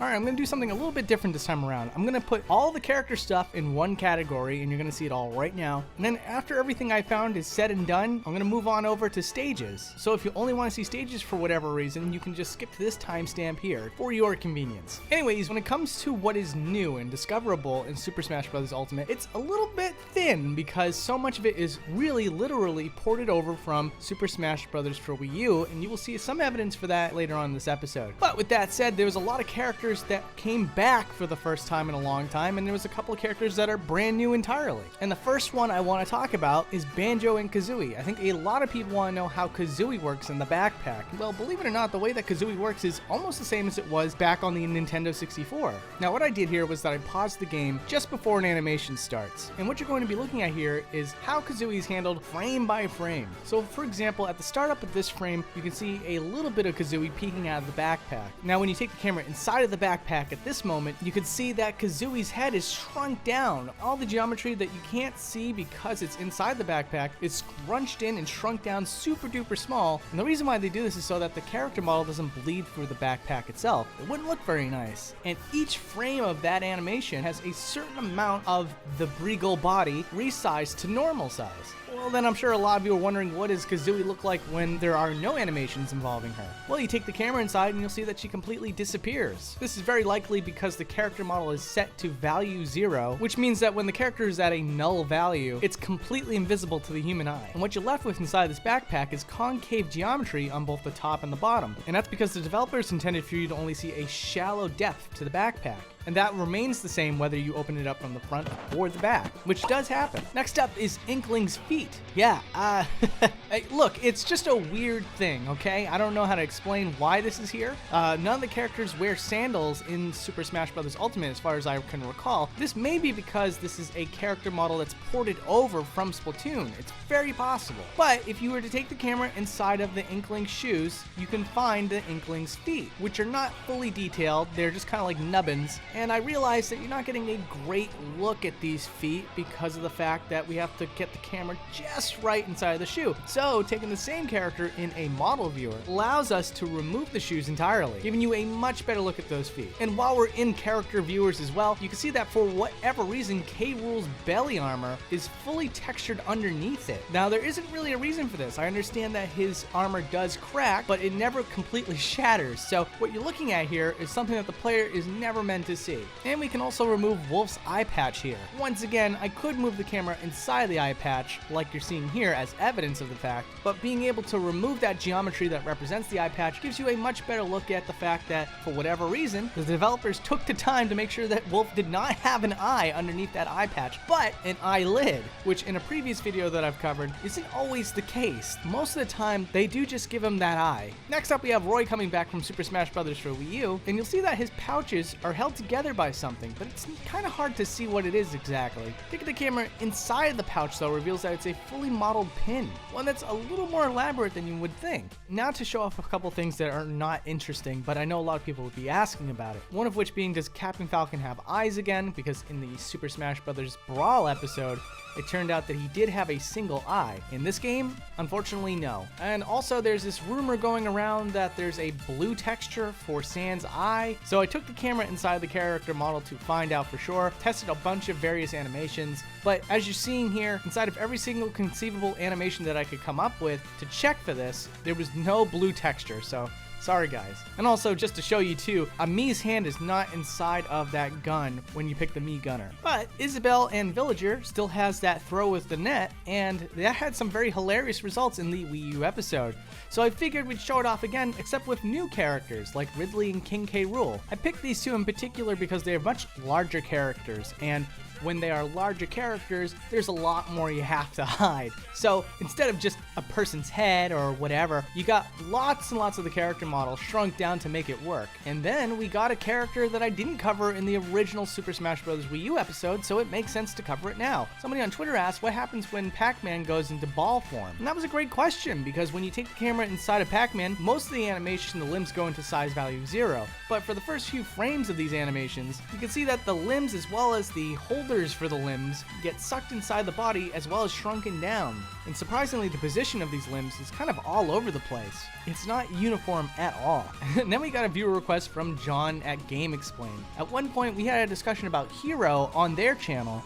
Alright, I'm going to do something a little bit different this time around. I'm going to put all the character stuff in one category, and you're going to see it all right now. And then after everything I found is said and done, I'm going to move on over to stages. So if you only want to see stages for whatever reason, you can just skip to this timestamp here for your convenience. Anyways, when it comes to what is new and discoverable in Super Smash Bros. Ultimate, it's a little bit thin because so much of it is really literally ported over from Super Smash Bros. For Wii U, and you will see some evidence for that later on in this episode. But with that said, there was a lot of characters that came back for the first time in a long time, and there was a couple of characters that are brand new entirely. And the first one I want to talk about is Banjo and Kazooie. I think a lot of people want to know how Kazooie works in the backpack. Well, believe it or not, the way that Kazooie works is almost the same as it was back on the Nintendo 64. Now, what I did here was that I paused the game just before an animation starts. And what you're going to be looking at here is how Kazooie is handled frame by frame. So, for example, at the startup of this frame, you can see a little bit of Kazooie peeking out of the backpack. Now, when you take the camera inside of the backpack at this moment, you can see that Kazooie's head is shrunk down. All the geometry that you can't see because it's inside the backpack is scrunched in and shrunk down super duper small. And the reason why they do this is so that the character model doesn't bleed through the backpack itself. It wouldn't look very nice. And each frame of that animation has a certain amount of the Breagle body resized to normal size. Well, then I'm sure a lot of you are wondering, what does Kazooie look like when there are no animations involving her? Well, you take the camera inside and you'll see that she completely disappears. This is very likely because the character model is set to value 0, which means that when the character is at a null value, it's completely invisible to the human eye. And what you're left with inside this backpack is concave geometry on both the top and the bottom. And that's because the developers intended for you to only see a shallow depth to the backpack. and that remains the same whether you open it up from the front or the back, which does happen. Next up is Inkling's feet. Yeah, hey, look, it's just a weird thing, okay? I don't know how to explain why this is here. None of the characters wear sandals in Super Smash Bros. Ultimate as far as I can recall. This may be because this is a character model that's ported over from Splatoon. It's very possible. But if you were to take the camera inside of the Inkling's shoes, you can find the Inkling's feet, which are not fully detailed. They're just kind of like nubbins. And I realized that you're not getting a great look at these feet because of the fact that we have to get the camera just right inside of the shoe. So taking the same character in a model viewer allows us to remove the shoes entirely, giving you a much better look at those feet. And while we're in character viewers as well, you can see that for whatever reason, K. Rool's belly armor is fully textured underneath it. Now, there isn't really a reason for this. I understand that his armor does crack, but it never completely shatters. So what you're looking at here is something that the player is never meant to see. And we can also remove Wolf's eye patch here. Once again, I could move the camera inside the eye patch, like you're seeing here as evidence of the fact, but being able to remove that geometry that represents the eye patch gives you a much better look at the fact that, for whatever reason, the developers took the time to make sure that Wolf did not have an eye underneath that eye patch, but an eyelid, which in a previous video that I've covered isn't always the case. Most of the time, they do just give him that eye. Next up, we have Roy coming back from Super Smash Bros. For Wii U, and you'll see that his pouches are held together by something, but it's kind of hard to see what it is exactly. Taking the camera inside of the pouch, though, reveals that it's a fully modeled pin, one that's a little more elaborate than you would think. Now to show off a couple things that are not interesting, but I know a lot of people would be asking about it. One of which being, does Captain Falcon have eyes again? Because in the Super Smash Bros. Brawl episode, it turned out that he did have a single eye. In this game, unfortunately, no. And also, there's this rumor going around that there's a blue texture for Sans eye. So I took the camera inside the character model to find out for sure, tested a bunch of various animations, but as you're seeing here, inside of every single conceivable animation that I could come up with to check for this, there was no blue texture, so sorry guys. And also, just to show you too, a Mii's hand is not inside of that gun when you pick the Mii gunner. But Isabelle and Villager still has that throw with the net, and that had some very hilarious results in the Wii U episode. So I figured we'd show it off again, except with new characters like Ridley and King K. Rool. I picked these two in particular because they are much larger characters, and when they are larger characters, there's a lot more you have to hide. So instead of just a person's head or whatever, you got lots and lots of the character model shrunk down to make it work. And then we got a character that I didn't cover in the original Super Smash Bros. Wii U episode, so it makes sense to cover it now. Somebody on Twitter asked what happens when Pac-Man goes into ball form. And that was a great question, because when you take the camera inside of Pac-Man, most of the animation, the limbs go into size value 0. But for the first few frames of these animations, you can see that the limbs as well as the holders for the limbs get sucked inside the body as well as shrunken down. And surprisingly, the position of these limbs is kind of all over the place. It's not uniform at all. And then we got a viewer request from John at Game Explain. At one point, we had a discussion about Hero on their channel.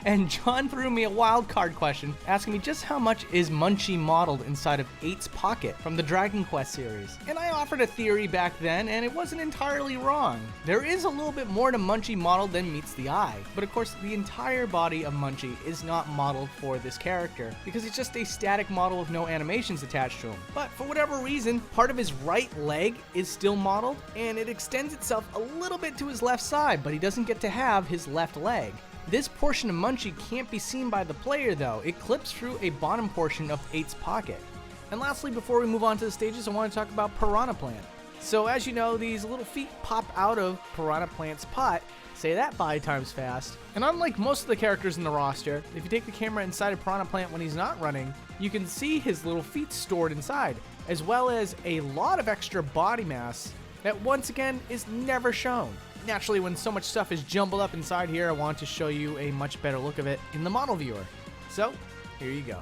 And John threw me a wild card question, asking me just how much is Munchie modeled inside of 8's pocket from the Dragon Quest series. And I offered a theory back then, and it wasn't entirely wrong. There is a little bit more to Munchie modeled than meets the eye. But of course, the entire body of Munchie is not modeled for this character, because it's just a static model with no animations attached to him. But for whatever reason, part of his right leg is still modeled, and it extends itself a little bit to his left side, but he doesn't get to have his left leg. This portion of Munchie can't be seen by the player though. It clips through a bottom portion of 8's pocket. And lastly, before we move on to the stages, I want to talk about Piranha Plant. So as you know, these little feet pop out of Piranha Plant's pot. Say that 5 times fast. And unlike most of the characters in the roster, if you take the camera inside of Piranha Plant when he's not running, you can see his little feet stored inside, as well as a lot of extra body mass that once again is never shown. Naturally, when so much stuff is jumbled up inside here, I want to show you a much better look of it in the model viewer. So, here you go.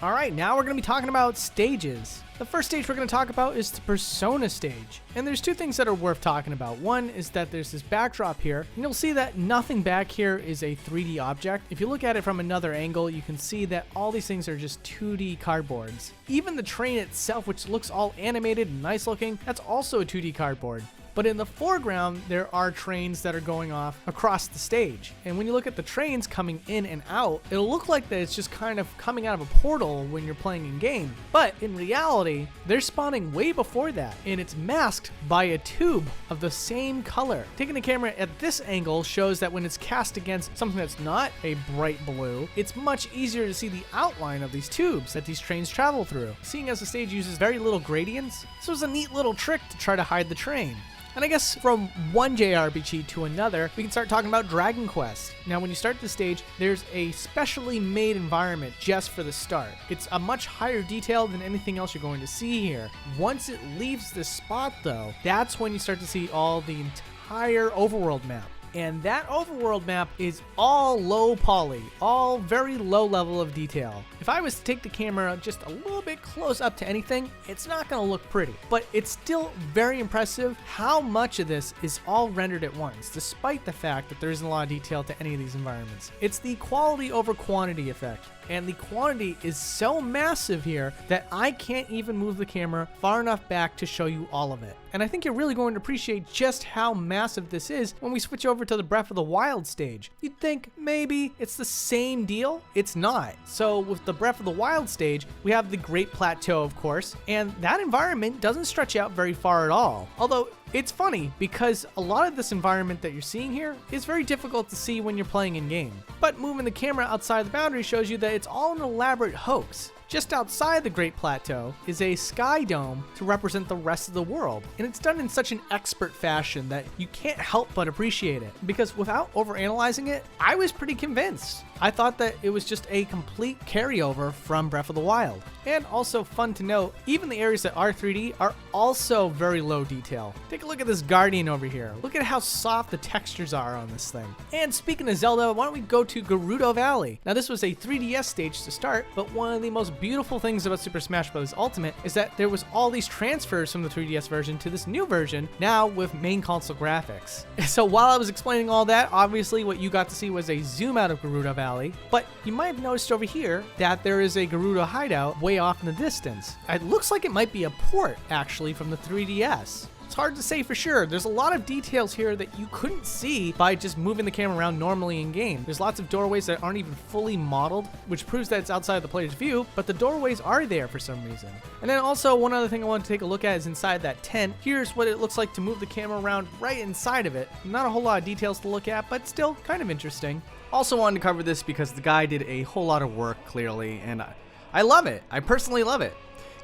Alright, now we're going to be talking about stages. The first stage we're going to talk about is the Persona stage. And there's 2 things that are worth talking about. One is that there's this backdrop here, and you'll see that nothing back here is a 3D object. If you look at it from another angle, you can see that all these things are just 2D cardboards. Even the train itself, which looks all animated and nice looking, that's also a 2D cardboard. But in the foreground, there are trains that are going off across the stage. And when you look at the trains coming in and out, it'll look like that it's just kind of coming out of a portal when you're playing in game. But in reality, they're spawning way before that, and it's masked by a tube of the same color. Taking the camera at this angle shows that when it's cast against something that's not a bright blue, it's much easier to see the outline of these tubes that these trains travel through. Seeing as the stage uses very little gradients, this was a neat little trick to try to hide the train. And I guess from one JRPG to another, we can start talking about Dragon Quest. Now, when you start the stage, there's a specially made environment just for the start. It's a much higher detail than anything else you're going to see here. Once it leaves this spot, though, that's when you start to see all the entire overworld map. And that overworld map is all low poly, all very low level of detail. If I was to take the camera just a little bit close up to anything, it's not gonna look pretty. But it's still very impressive how much of this is all rendered at once, despite the fact that there isn't a lot of detail to any of these environments. It's the quality over quantity effect. And the quantity is so massive here that I can't even move the camera far enough back to show you all of it. And I think you're really going to appreciate just how massive this is when we switch over to the Breath of the Wild stage. You'd think maybe it's the same deal. It's not. So with the Breath of the Wild stage, we have the Great Plateau, of course, and that environment doesn't stretch out very far at all. Although it's funny because a lot of this environment that you're seeing here is very difficult to see when you're playing in game. But moving the camera outside the boundary shows you that it's all an elaborate hoax. Just outside the Great Plateau is a sky dome to represent the rest of the world, and it's done in such an expert fashion that you can't help but appreciate it, because without overanalyzing it, I was pretty convinced. I thought that it was just a complete carryover from Breath of the Wild. And also fun to note, even the areas that are 3D are also very low detail. Take a look at this Guardian over here. Look at how soft the textures are on this thing. And speaking of Zelda, why don't we go to Gerudo Valley? Now this was a 3DS stage to start, but one of the most beautiful things about Super Smash Bros. Ultimate is that there was all these transfers from the 3DS version to this new version, now with main console graphics. So while I was explaining all that, obviously what you got to see was a zoom out of Gerudo Valley, but you might have noticed over here that there is a Gerudo hideout way off in the distance. It looks like it might be a port, actually, from the 3DS. It's hard to say for sure. There's a lot of details here that you couldn't see by just moving the camera around normally in game. There's lots of doorways that aren't even fully modeled, which proves that it's outside the player's view, but the doorways are there for some reason. And then also one other thing I want to take a look at is inside that tent. Here's what it looks like to move the camera around right inside of it. Not a whole lot of details to look at, but still kind of interesting. Also wanted to cover this because the guy did a whole lot of work, clearly, and I love it. I personally love it.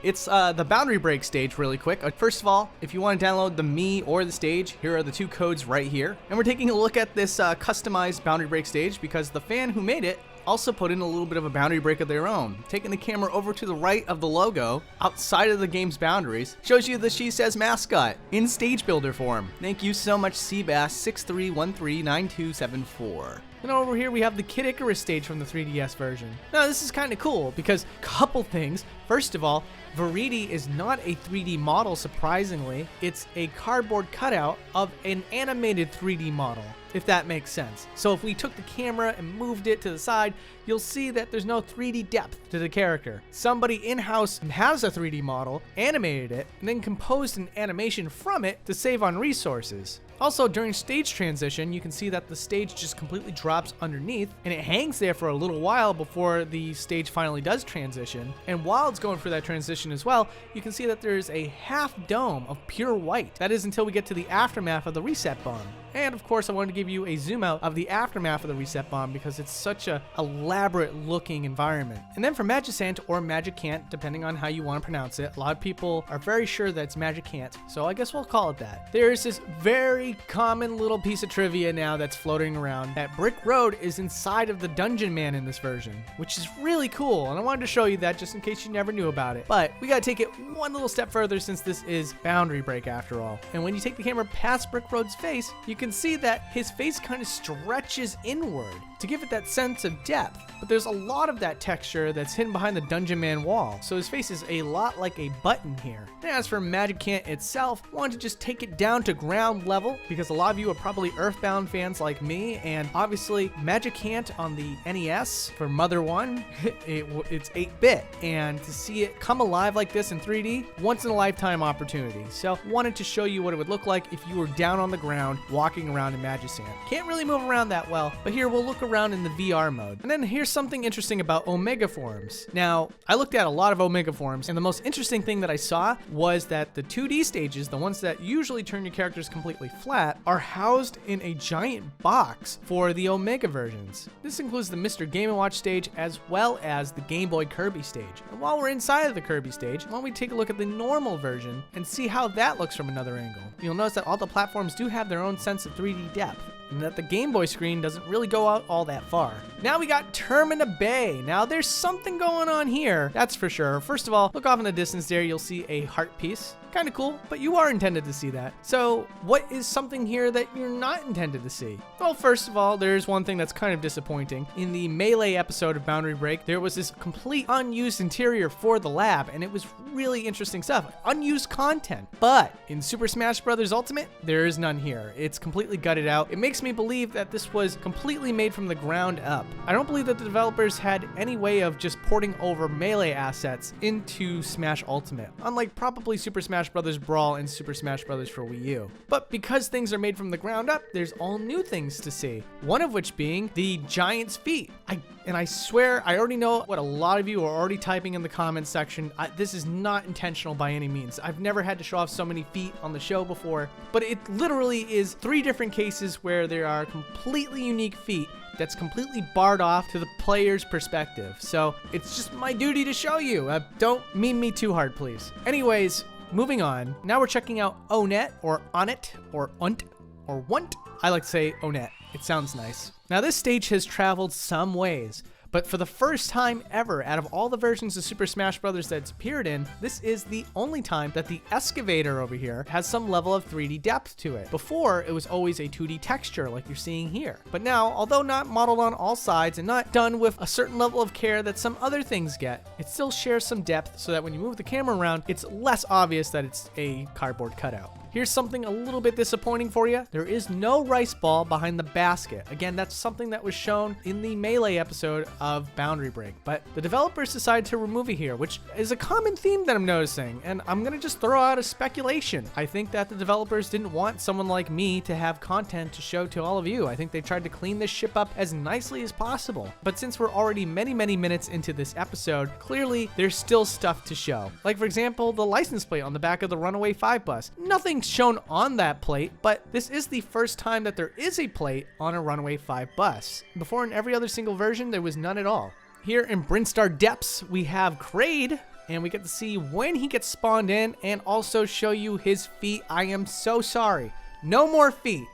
It's the Boundary Break stage really quick. First of all, if you want to download the Mii or the stage, here are the two codes right here. And we're taking a look at this customized Boundary Break stage because the fan who made it also put in a little bit of a boundary break of their own. Taking the camera over to the right of the logo, outside of the game's boundaries, shows you the Shesez mascot in stage builder form. Thank you so much, Seabass63139274. And over here we have the Kid Icarus stage from the 3DS version. Now this is kind of cool because couple things. First of all, Veridi is not a 3D model, surprisingly. It's a cardboard cutout of an animated 3D model, if that makes sense. So if we took the camera and moved it to the side, you'll see that there's no 3D depth to the character. Somebody in-house has a 3D model, animated it, and then composed an animation from it to save on resources. Also, during stage transition, you can see that the stage just completely drops underneath, and it hangs there for a little while before the stage finally does transition. And while it's going through that transition as well, you can see that there's a half dome of pure white. That is until we get to the aftermath of the reset bomb. And of course, I wanted to give you a zoom out of the aftermath of the reset bomb because it's such a elaborate looking environment. And then for Magicant or Magicant, depending on how you want to pronounce it, a lot of people are very sure that it's Magicant, so I guess we'll call it that. There's this very common little piece of trivia now that's floating around that Brick Road is inside of the Dungeon Man in this version, which is really cool, and I wanted to show you that just in case you never knew about it. But we gotta take it one little step further since this is Boundary Break after all. And when you take the camera past Brick Road's face, you can see that his face kind of stretches inward. to give it that sense of depth. But there's a lot of that texture that's hidden behind the Dungeon Man wall, so his face is a lot like a button here. And as for Magicant itself, I wanted to just take it down to ground level because a lot of you are probably Earthbound fans like me, and obviously Magicant on the NES for Mother 1, it's 8-bit, and to see it come alive like this in 3D, once in a lifetime opportunity. So wanted to show you what it would look like if you were down on the ground walking around in Magisant. Can't really move around that well, but here we'll look around in the VR mode. And then here's something interesting about Omega forms. Now, I looked at a lot of Omega forms, and the most interesting thing that I saw was that the 2D stages, the ones that usually turn your characters completely flat, are housed in a giant box for the Omega versions. This includes the Mr. Game & Watch stage as well as the Game Boy Kirby stage. And while we're inside of the Kirby stage, why don't we take a look at the normal version and see how that looks from another angle. You'll notice that all the platforms do have their own sense of 3D depth, and that the Game Boy screen doesn't really go out all that far. Now we got Termina Bay. Now there's something going on here, that's for sure. First of all, look off in the distance there, you'll see a heart piece. Kind of cool, but you are intended to see that. So what is something here that you're not intended to see? Well, first of all, there's one thing that's kind of disappointing. In the Melee episode of Boundary Break, there was this complete unused interior for the lab, and it was really interesting stuff, unused content. But in Super Smash Bros. Ultimate, there is none here. It's completely gutted out. It makes me believe that this was completely made from the ground up. I don't believe that the developers had any way of just porting over Melee assets into Smash Ultimate, unlike probably Super Smash Bros. Brawl and Super Smash Bros. For Wii U. But because things are made from the ground up, there's all new things to see. One of which being the Giant's feet. I swear, I already know what a lot of you are already typing in the comments section. This is not intentional by any means. I've never had to show off so many feet on the show before, but it literally is 3 different cases where there are completely unique feet that's completely barred off to the player's perspective. So it's just my duty to show you. Don't meme me too hard, please. Anyways, moving on. Now we're checking out Onet, or Onet, or Unt, or Want. I like to say Onet. It sounds nice. Now this stage has traveled some ways, but for the first time ever out of all the versions of Super Smash Bros. That's appeared in, this is the only time that the excavator over here has some level of 3D depth to it. Before, it was always a 2D texture like you're seeing here. But now, although not modeled on all sides and not done with a certain level of care that some other things get, it still shares some depth so that when you move the camera around, it's less obvious that it's a cardboard cutout. Here's something a little bit disappointing for you. There is no rice ball behind the basket. Again, that's something that was shown in the Melee episode of Boundary Break, but the developers decided to remove it here, which is a common theme that I'm noticing, and I'm gonna just throw out a speculation. I think that the developers didn't want someone like me to have content to show to all of you. I think they tried to clean this ship up as nicely as possible. But since we're already many minutes into this episode, clearly there's still stuff to show. Like for example, the license plate on the back of the Runaway 5 bus. Nothing shown on that plate, but this is the first time that there is a plate on a Runaway 5 bus. Before, in every other single version, there was none at all. Here in Brinstar Depths, we have Kraid, and we get to see when he gets spawned in and also show you his feet. I am so sorry. No more feet.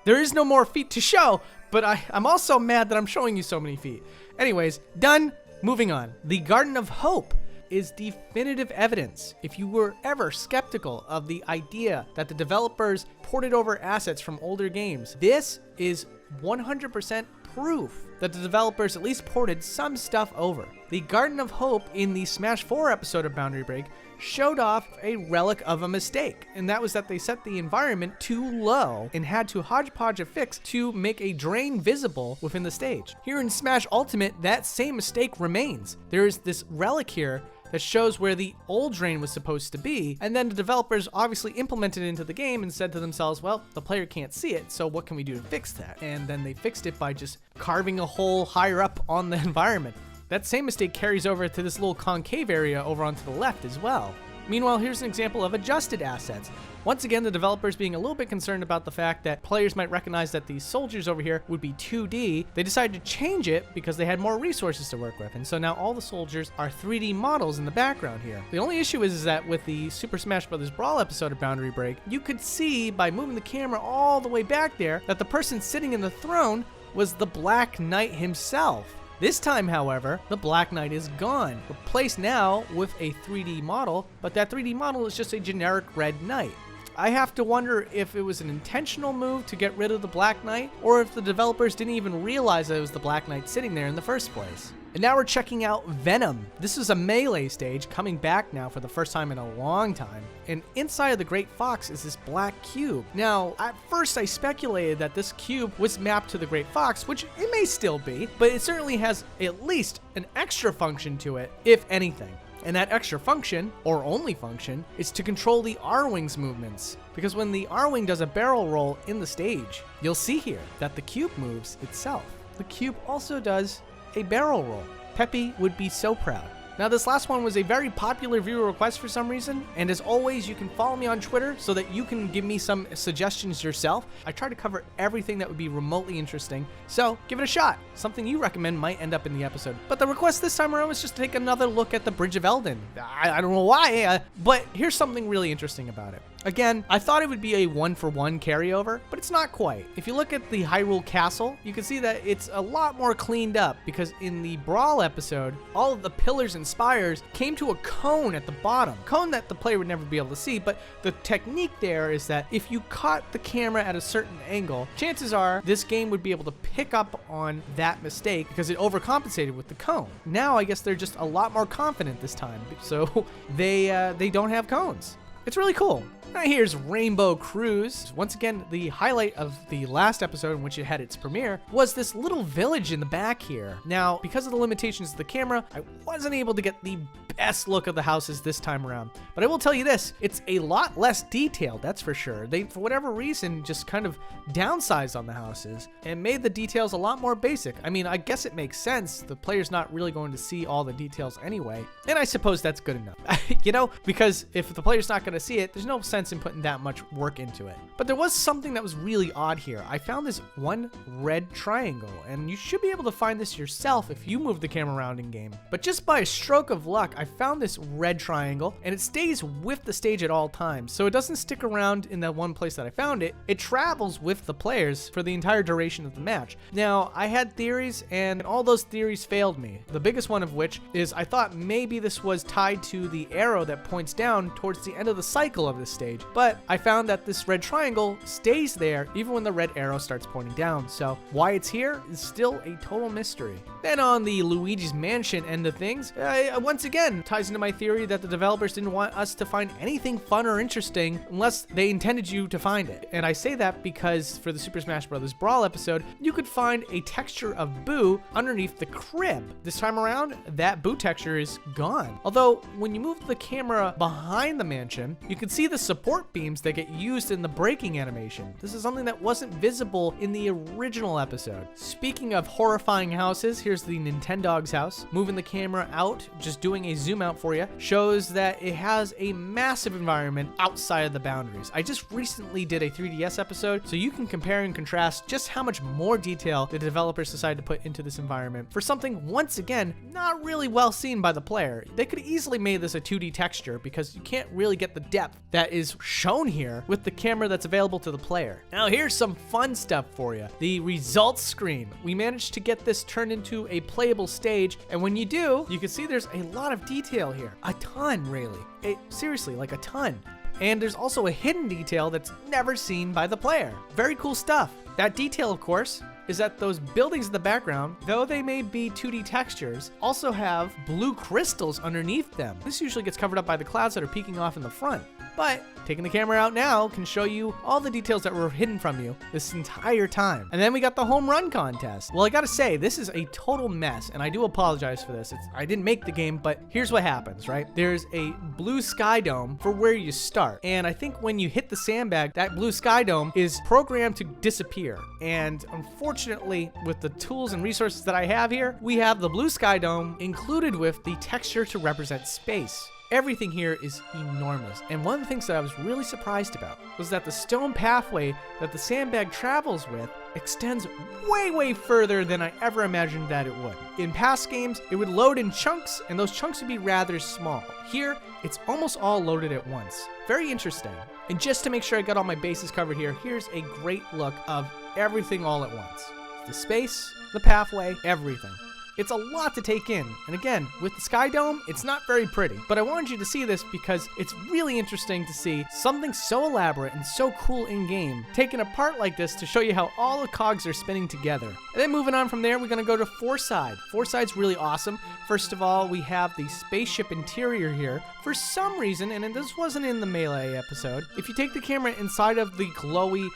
There is no more feet to show, but I'm also mad that I'm showing you so many feet. Anyways, done. Moving on. The Garden of Hope is definitive evidence. If you were ever skeptical of the idea that the developers ported over assets from older games, this is 100% proof that the developers at least ported some stuff over. The Garden of Hope in the Smash 4 episode of Boundary Break showed off a relic of a mistake, and that was that they set the environment too low and had to hodgepodge a fix to make a drain visible within the stage. Here in Smash Ultimate, that same mistake remains. There is this relic here that shows where the old drain was supposed to be, and then the developers obviously implemented it into the game and said to themselves, well, the player can't see it, so what can we do to fix that? And then they fixed it by just carving a hole higher up on the environment. That same mistake carries over to this little concave area over onto the left as well. Meanwhile, here's an example of adjusted assets. Once again, the developers being a little bit concerned about the fact that players might recognize that these soldiers over here would be 2D, they decided to change it because they had more resources to work with. And so now all the soldiers are 3D models in the background here. The only issue is that with the Super Smash Bros. Brawl episode of Boundary Break, you could see by moving the camera all the way back there that the person sitting in the throne was the Black Knight himself. This time, however, the Black Knight is gone, replaced now with a 3D model, but that 3D model is just a generic red knight. I have to wonder if it was an intentional move to get rid of the Black Knight, or if the developers didn't even realize that it was the Black Knight sitting there in the first place. And now we're checking out Venom. This is a melee stage coming back now for the first time in a long time. And inside of the Great Fox is this black cube. Now, at first I speculated that this cube was mapped to the Great Fox, which it may still be, but it certainly has at least an extra function to it, if anything. And that extra function, or only function, is to control the R-Wing's movements. Because when the R-Wing does a barrel roll in the stage, you'll see here that the cube moves itself. The cube also does a barrel roll. Peppy would be so proud. Now, this last one was a very popular viewer request for some reason, and as always, you can follow me on Twitter so that you can give me some suggestions yourself. I try to cover everything that would be remotely interesting, so give it a shot. Something you recommend might end up in the episode. But the request this time around was just to take another look at the Bridge of Eldon. I don't know why, but here's something really interesting about it. Again, I thought it would be a one-for-one carryover, but it's not quite. If you look at the Hyrule Castle, you can see that it's a lot more cleaned up, because in the Brawl episode, all of the pillars and spires came to a cone at the bottom. Cone that the player would never be able to see, but the technique there is that if you caught the camera at a certain angle, chances are this game would be able to pick up on that mistake because it overcompensated with the cone. Now I guess they're just a lot more confident this time, so they don't have cones. It's really cool. Now here's Rainbow Cruise. Once again, the highlight of the last episode in which it had its premiere was this little village in the back here. Now, because of the limitations of the camera, I wasn't able to get the best look of the houses this time around. But I will tell you this, it's a lot less detailed, that's for sure. They, for whatever reason, just kind of downsized on the houses and made the details a lot more basic. I mean, I guess it makes sense. The player's not really going to see all the details anyway. And I suppose that's good enough, you know, because if the player's not going to see it, there's no sense in putting that much work into it. But there was something that was really odd here. I found this one red triangle, and you should be able to find this yourself if you move the camera around in game. But just by a stroke of luck, I found this red triangle, and it stays with the stage at all times. So it doesn't stick around in that one place that I found it. It travels with the players for the entire duration of the match. Now, I had theories, and all those theories failed me. The biggest one of which is I thought maybe this was tied to the arrow that points down towards the end of the cycle of this stage. But I found that this red triangle stays there even when the red arrow starts pointing down. So why it's here is still a total mystery. Then on the Luigi's Mansion end of things, once again, ties into my theory that the developers didn't want us to find anything fun or interesting unless they intended you to find it. And I say that because for the Super Smash Bros. Brawl episode, you could find a texture of Boo underneath the crib. This time around, that Boo texture is gone. Although, when you move the camera behind the mansion, you can see the support beams that get used in the braking animation. This is something that wasn't visible in the original episode. Speaking of horrifying houses, here's the Nintendogs house. Moving the camera out, just doing a zoom out for you, shows that it has a massive environment outside of the boundaries. I just recently did a 3DS episode, so you can compare and contrast just how much more detail the developers decided to put into this environment for something, once again, not really well seen by the player. They could easily made this a 2D texture because you can't really get the depth that is shown here with the camera that's available to the player. Now here's some fun stuff for you. The results screen. We managed to get this turned into a playable stage, and when you do, you can see there's a lot of detail here. A ton, really. Seriously, like a ton. And there's also a hidden detail that's never seen by the player. Very cool stuff. That detail, of course, is that those buildings in the background, though they may be 2D textures, also have blue crystals underneath them. This usually gets covered up by the clouds that are peeking off in the front. But taking the camera out now can show you all the details that were hidden from you this entire time. And then we got the home run contest. Well, I gotta say, this is a total mess, and I do apologize for this. I didn't make the game, but here's what happens, right? There's a blue sky dome for where you start. And I think when you hit the sandbag, that blue sky dome is programmed to disappear. And unfortunately, with the tools and resources that I have here, we have the blue sky dome included with the texture to represent space. Everything here is enormous, and one of the things that I was really surprised about was that the stone pathway that the sandbag travels with extends way further than I ever imagined that it would. In past games, it would load in chunks, and those chunks would be rather small. Here, it's almost all loaded at once. Very interesting. And just to make sure I got all my bases covered here, here's a great look of everything all at once. The space, the pathway, everything. It's a lot to take in. And again, with the Sky Dome, it's not very pretty. But I wanted you to see this because it's really interesting to see something so elaborate and so cool in-game taken apart like this to show you how all the cogs are spinning together. And then moving on from there, we're gonna go to Foreside. Foreside's really awesome. First of all, we have the spaceship interior here. For some reason, and this wasn't in the Melee episode, if you take the camera inside of the glowy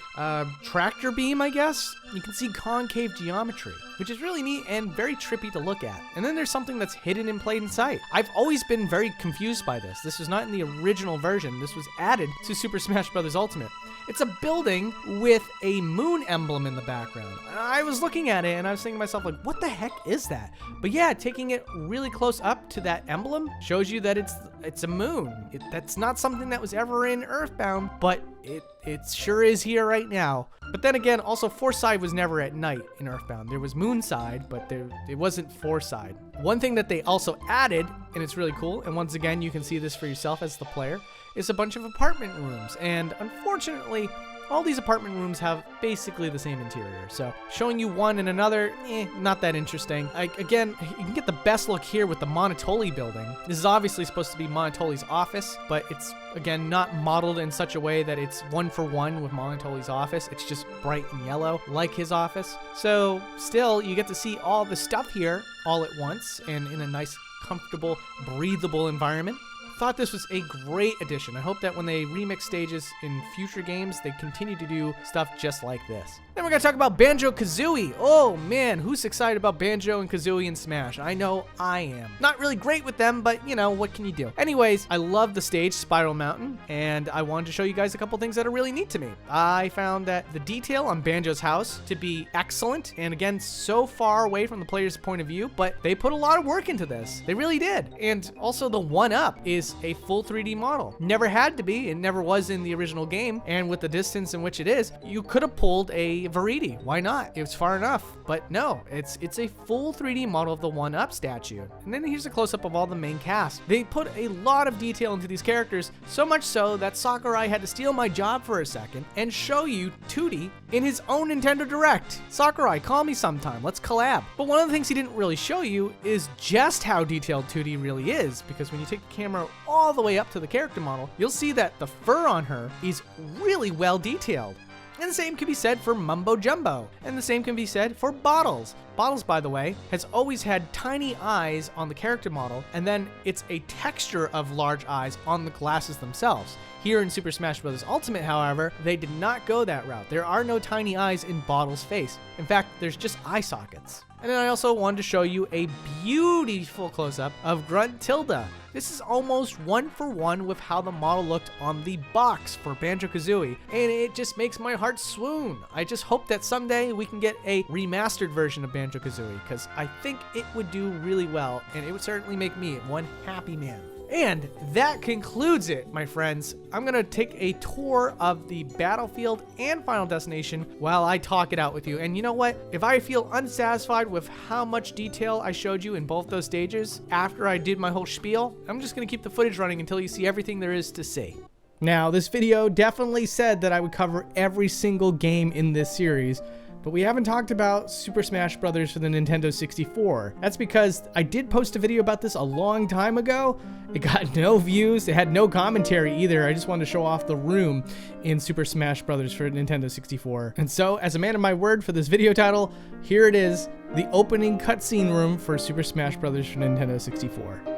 tractor beam, I guess, you can see concave geometry, which is really neat and very trippy to look at. And then there's something that's hidden in plain sight. I've always been very confused by this. This was not in the original version. This was added to Super Smash Bros. Ultimate. It's a building with a moon emblem in the background. I was looking at it and I was thinking to myself, like, what the heck is that? But yeah, taking it really close up to that emblem shows you that it's a moon. That's not something that was ever in Earthbound, but it sure is here right now. But then again, also Foreside was never at night in Earthbound. There was Moonside, but it wasn't Foreside. One thing that they also added, and it's really cool, and once again, you can see this for yourself as the player, is a bunch of apartment rooms. And unfortunately, all these apartment rooms have basically the same interior. So showing you one and another, not that interesting. Again, you can get the best look here with the Monotoli building. This is obviously supposed to be Monotoli's office, but it's, again, not modeled in such a way that it's one for one with Monotoli's office. It's just bright and yellow, like his office. So still, you get to see all the stuff here all at once and in a nice, comfortable, breathable environment. Thought this was a great addition. I hope that when they remix stages in future games, they continue to do stuff just like this. Then we're gonna talk about Banjo-Kazooie. Oh man, who's excited about Banjo and Kazooie in Smash? I know I am. Not really great with them, but you know, what can you do? Anyways, I love the stage, Spiral Mountain, and I wanted to show you guys a couple things that are really neat to me. I found that the detail on Banjo's house to be excellent, and again, so far away from the player's point of view, but they put a lot of work into this. They really did. And also the 1-up is a full 3D model. Never had to be, it never was in the original game, and with the distance in which it is, you could have pulled a Veridi. Why not? It was far enough. But no, it's a full 3D model of the 1-up statue. And then here's a close-up of all the main cast. They put a lot of detail into these characters, so much so that Sakurai had to steal my job for a second and show you Tooty in his own Nintendo Direct. Sakurai, call me sometime. Let's collab. But one of the things he didn't really show you is just how detailed Tooty really is, because when you take the camera all the way up to the character model, you'll see that the fur on her is really well detailed. And the same can be said for Mumbo Jumbo. And the same can be said for Bottles. Bottles, by the way, has always had tiny eyes on the character model, and then it's a texture of large eyes on the glasses themselves. Here in Super Smash Bros. Ultimate, however, they did not go that route. There are no tiny eyes in Bottles' face. In fact, there's just eye sockets. And then I also wanted to show you a beautiful close-up of Grunt Tilda. This is almost one for one with how the model looked on the box for Banjo-Kazooie, and it just makes my heart swoon. I just hope that someday we can get a remastered version of Banjo-Kazooie, because I think it would do really well, and it would certainly make me one happy man. And that concludes it, my friends. I'm gonna take a tour of the battlefield and Final Destination while I talk it out with you. And you know what? If I feel unsatisfied with how much detail I showed you in both those stages after I did my whole spiel, I'm just gonna keep the footage running until you see everything there is to see. Now, this video definitely said that I would cover every single game in this series, but we haven't talked about Super Smash Bros. For the Nintendo 64. That's because I did post a video about this a long time ago. It got no views, it had no commentary either. I just wanted to show off the room in Super Smash Bros. For Nintendo 64. And so, as a man of my word for this video title, here it is, the opening cutscene room for Super Smash Bros. For Nintendo 64.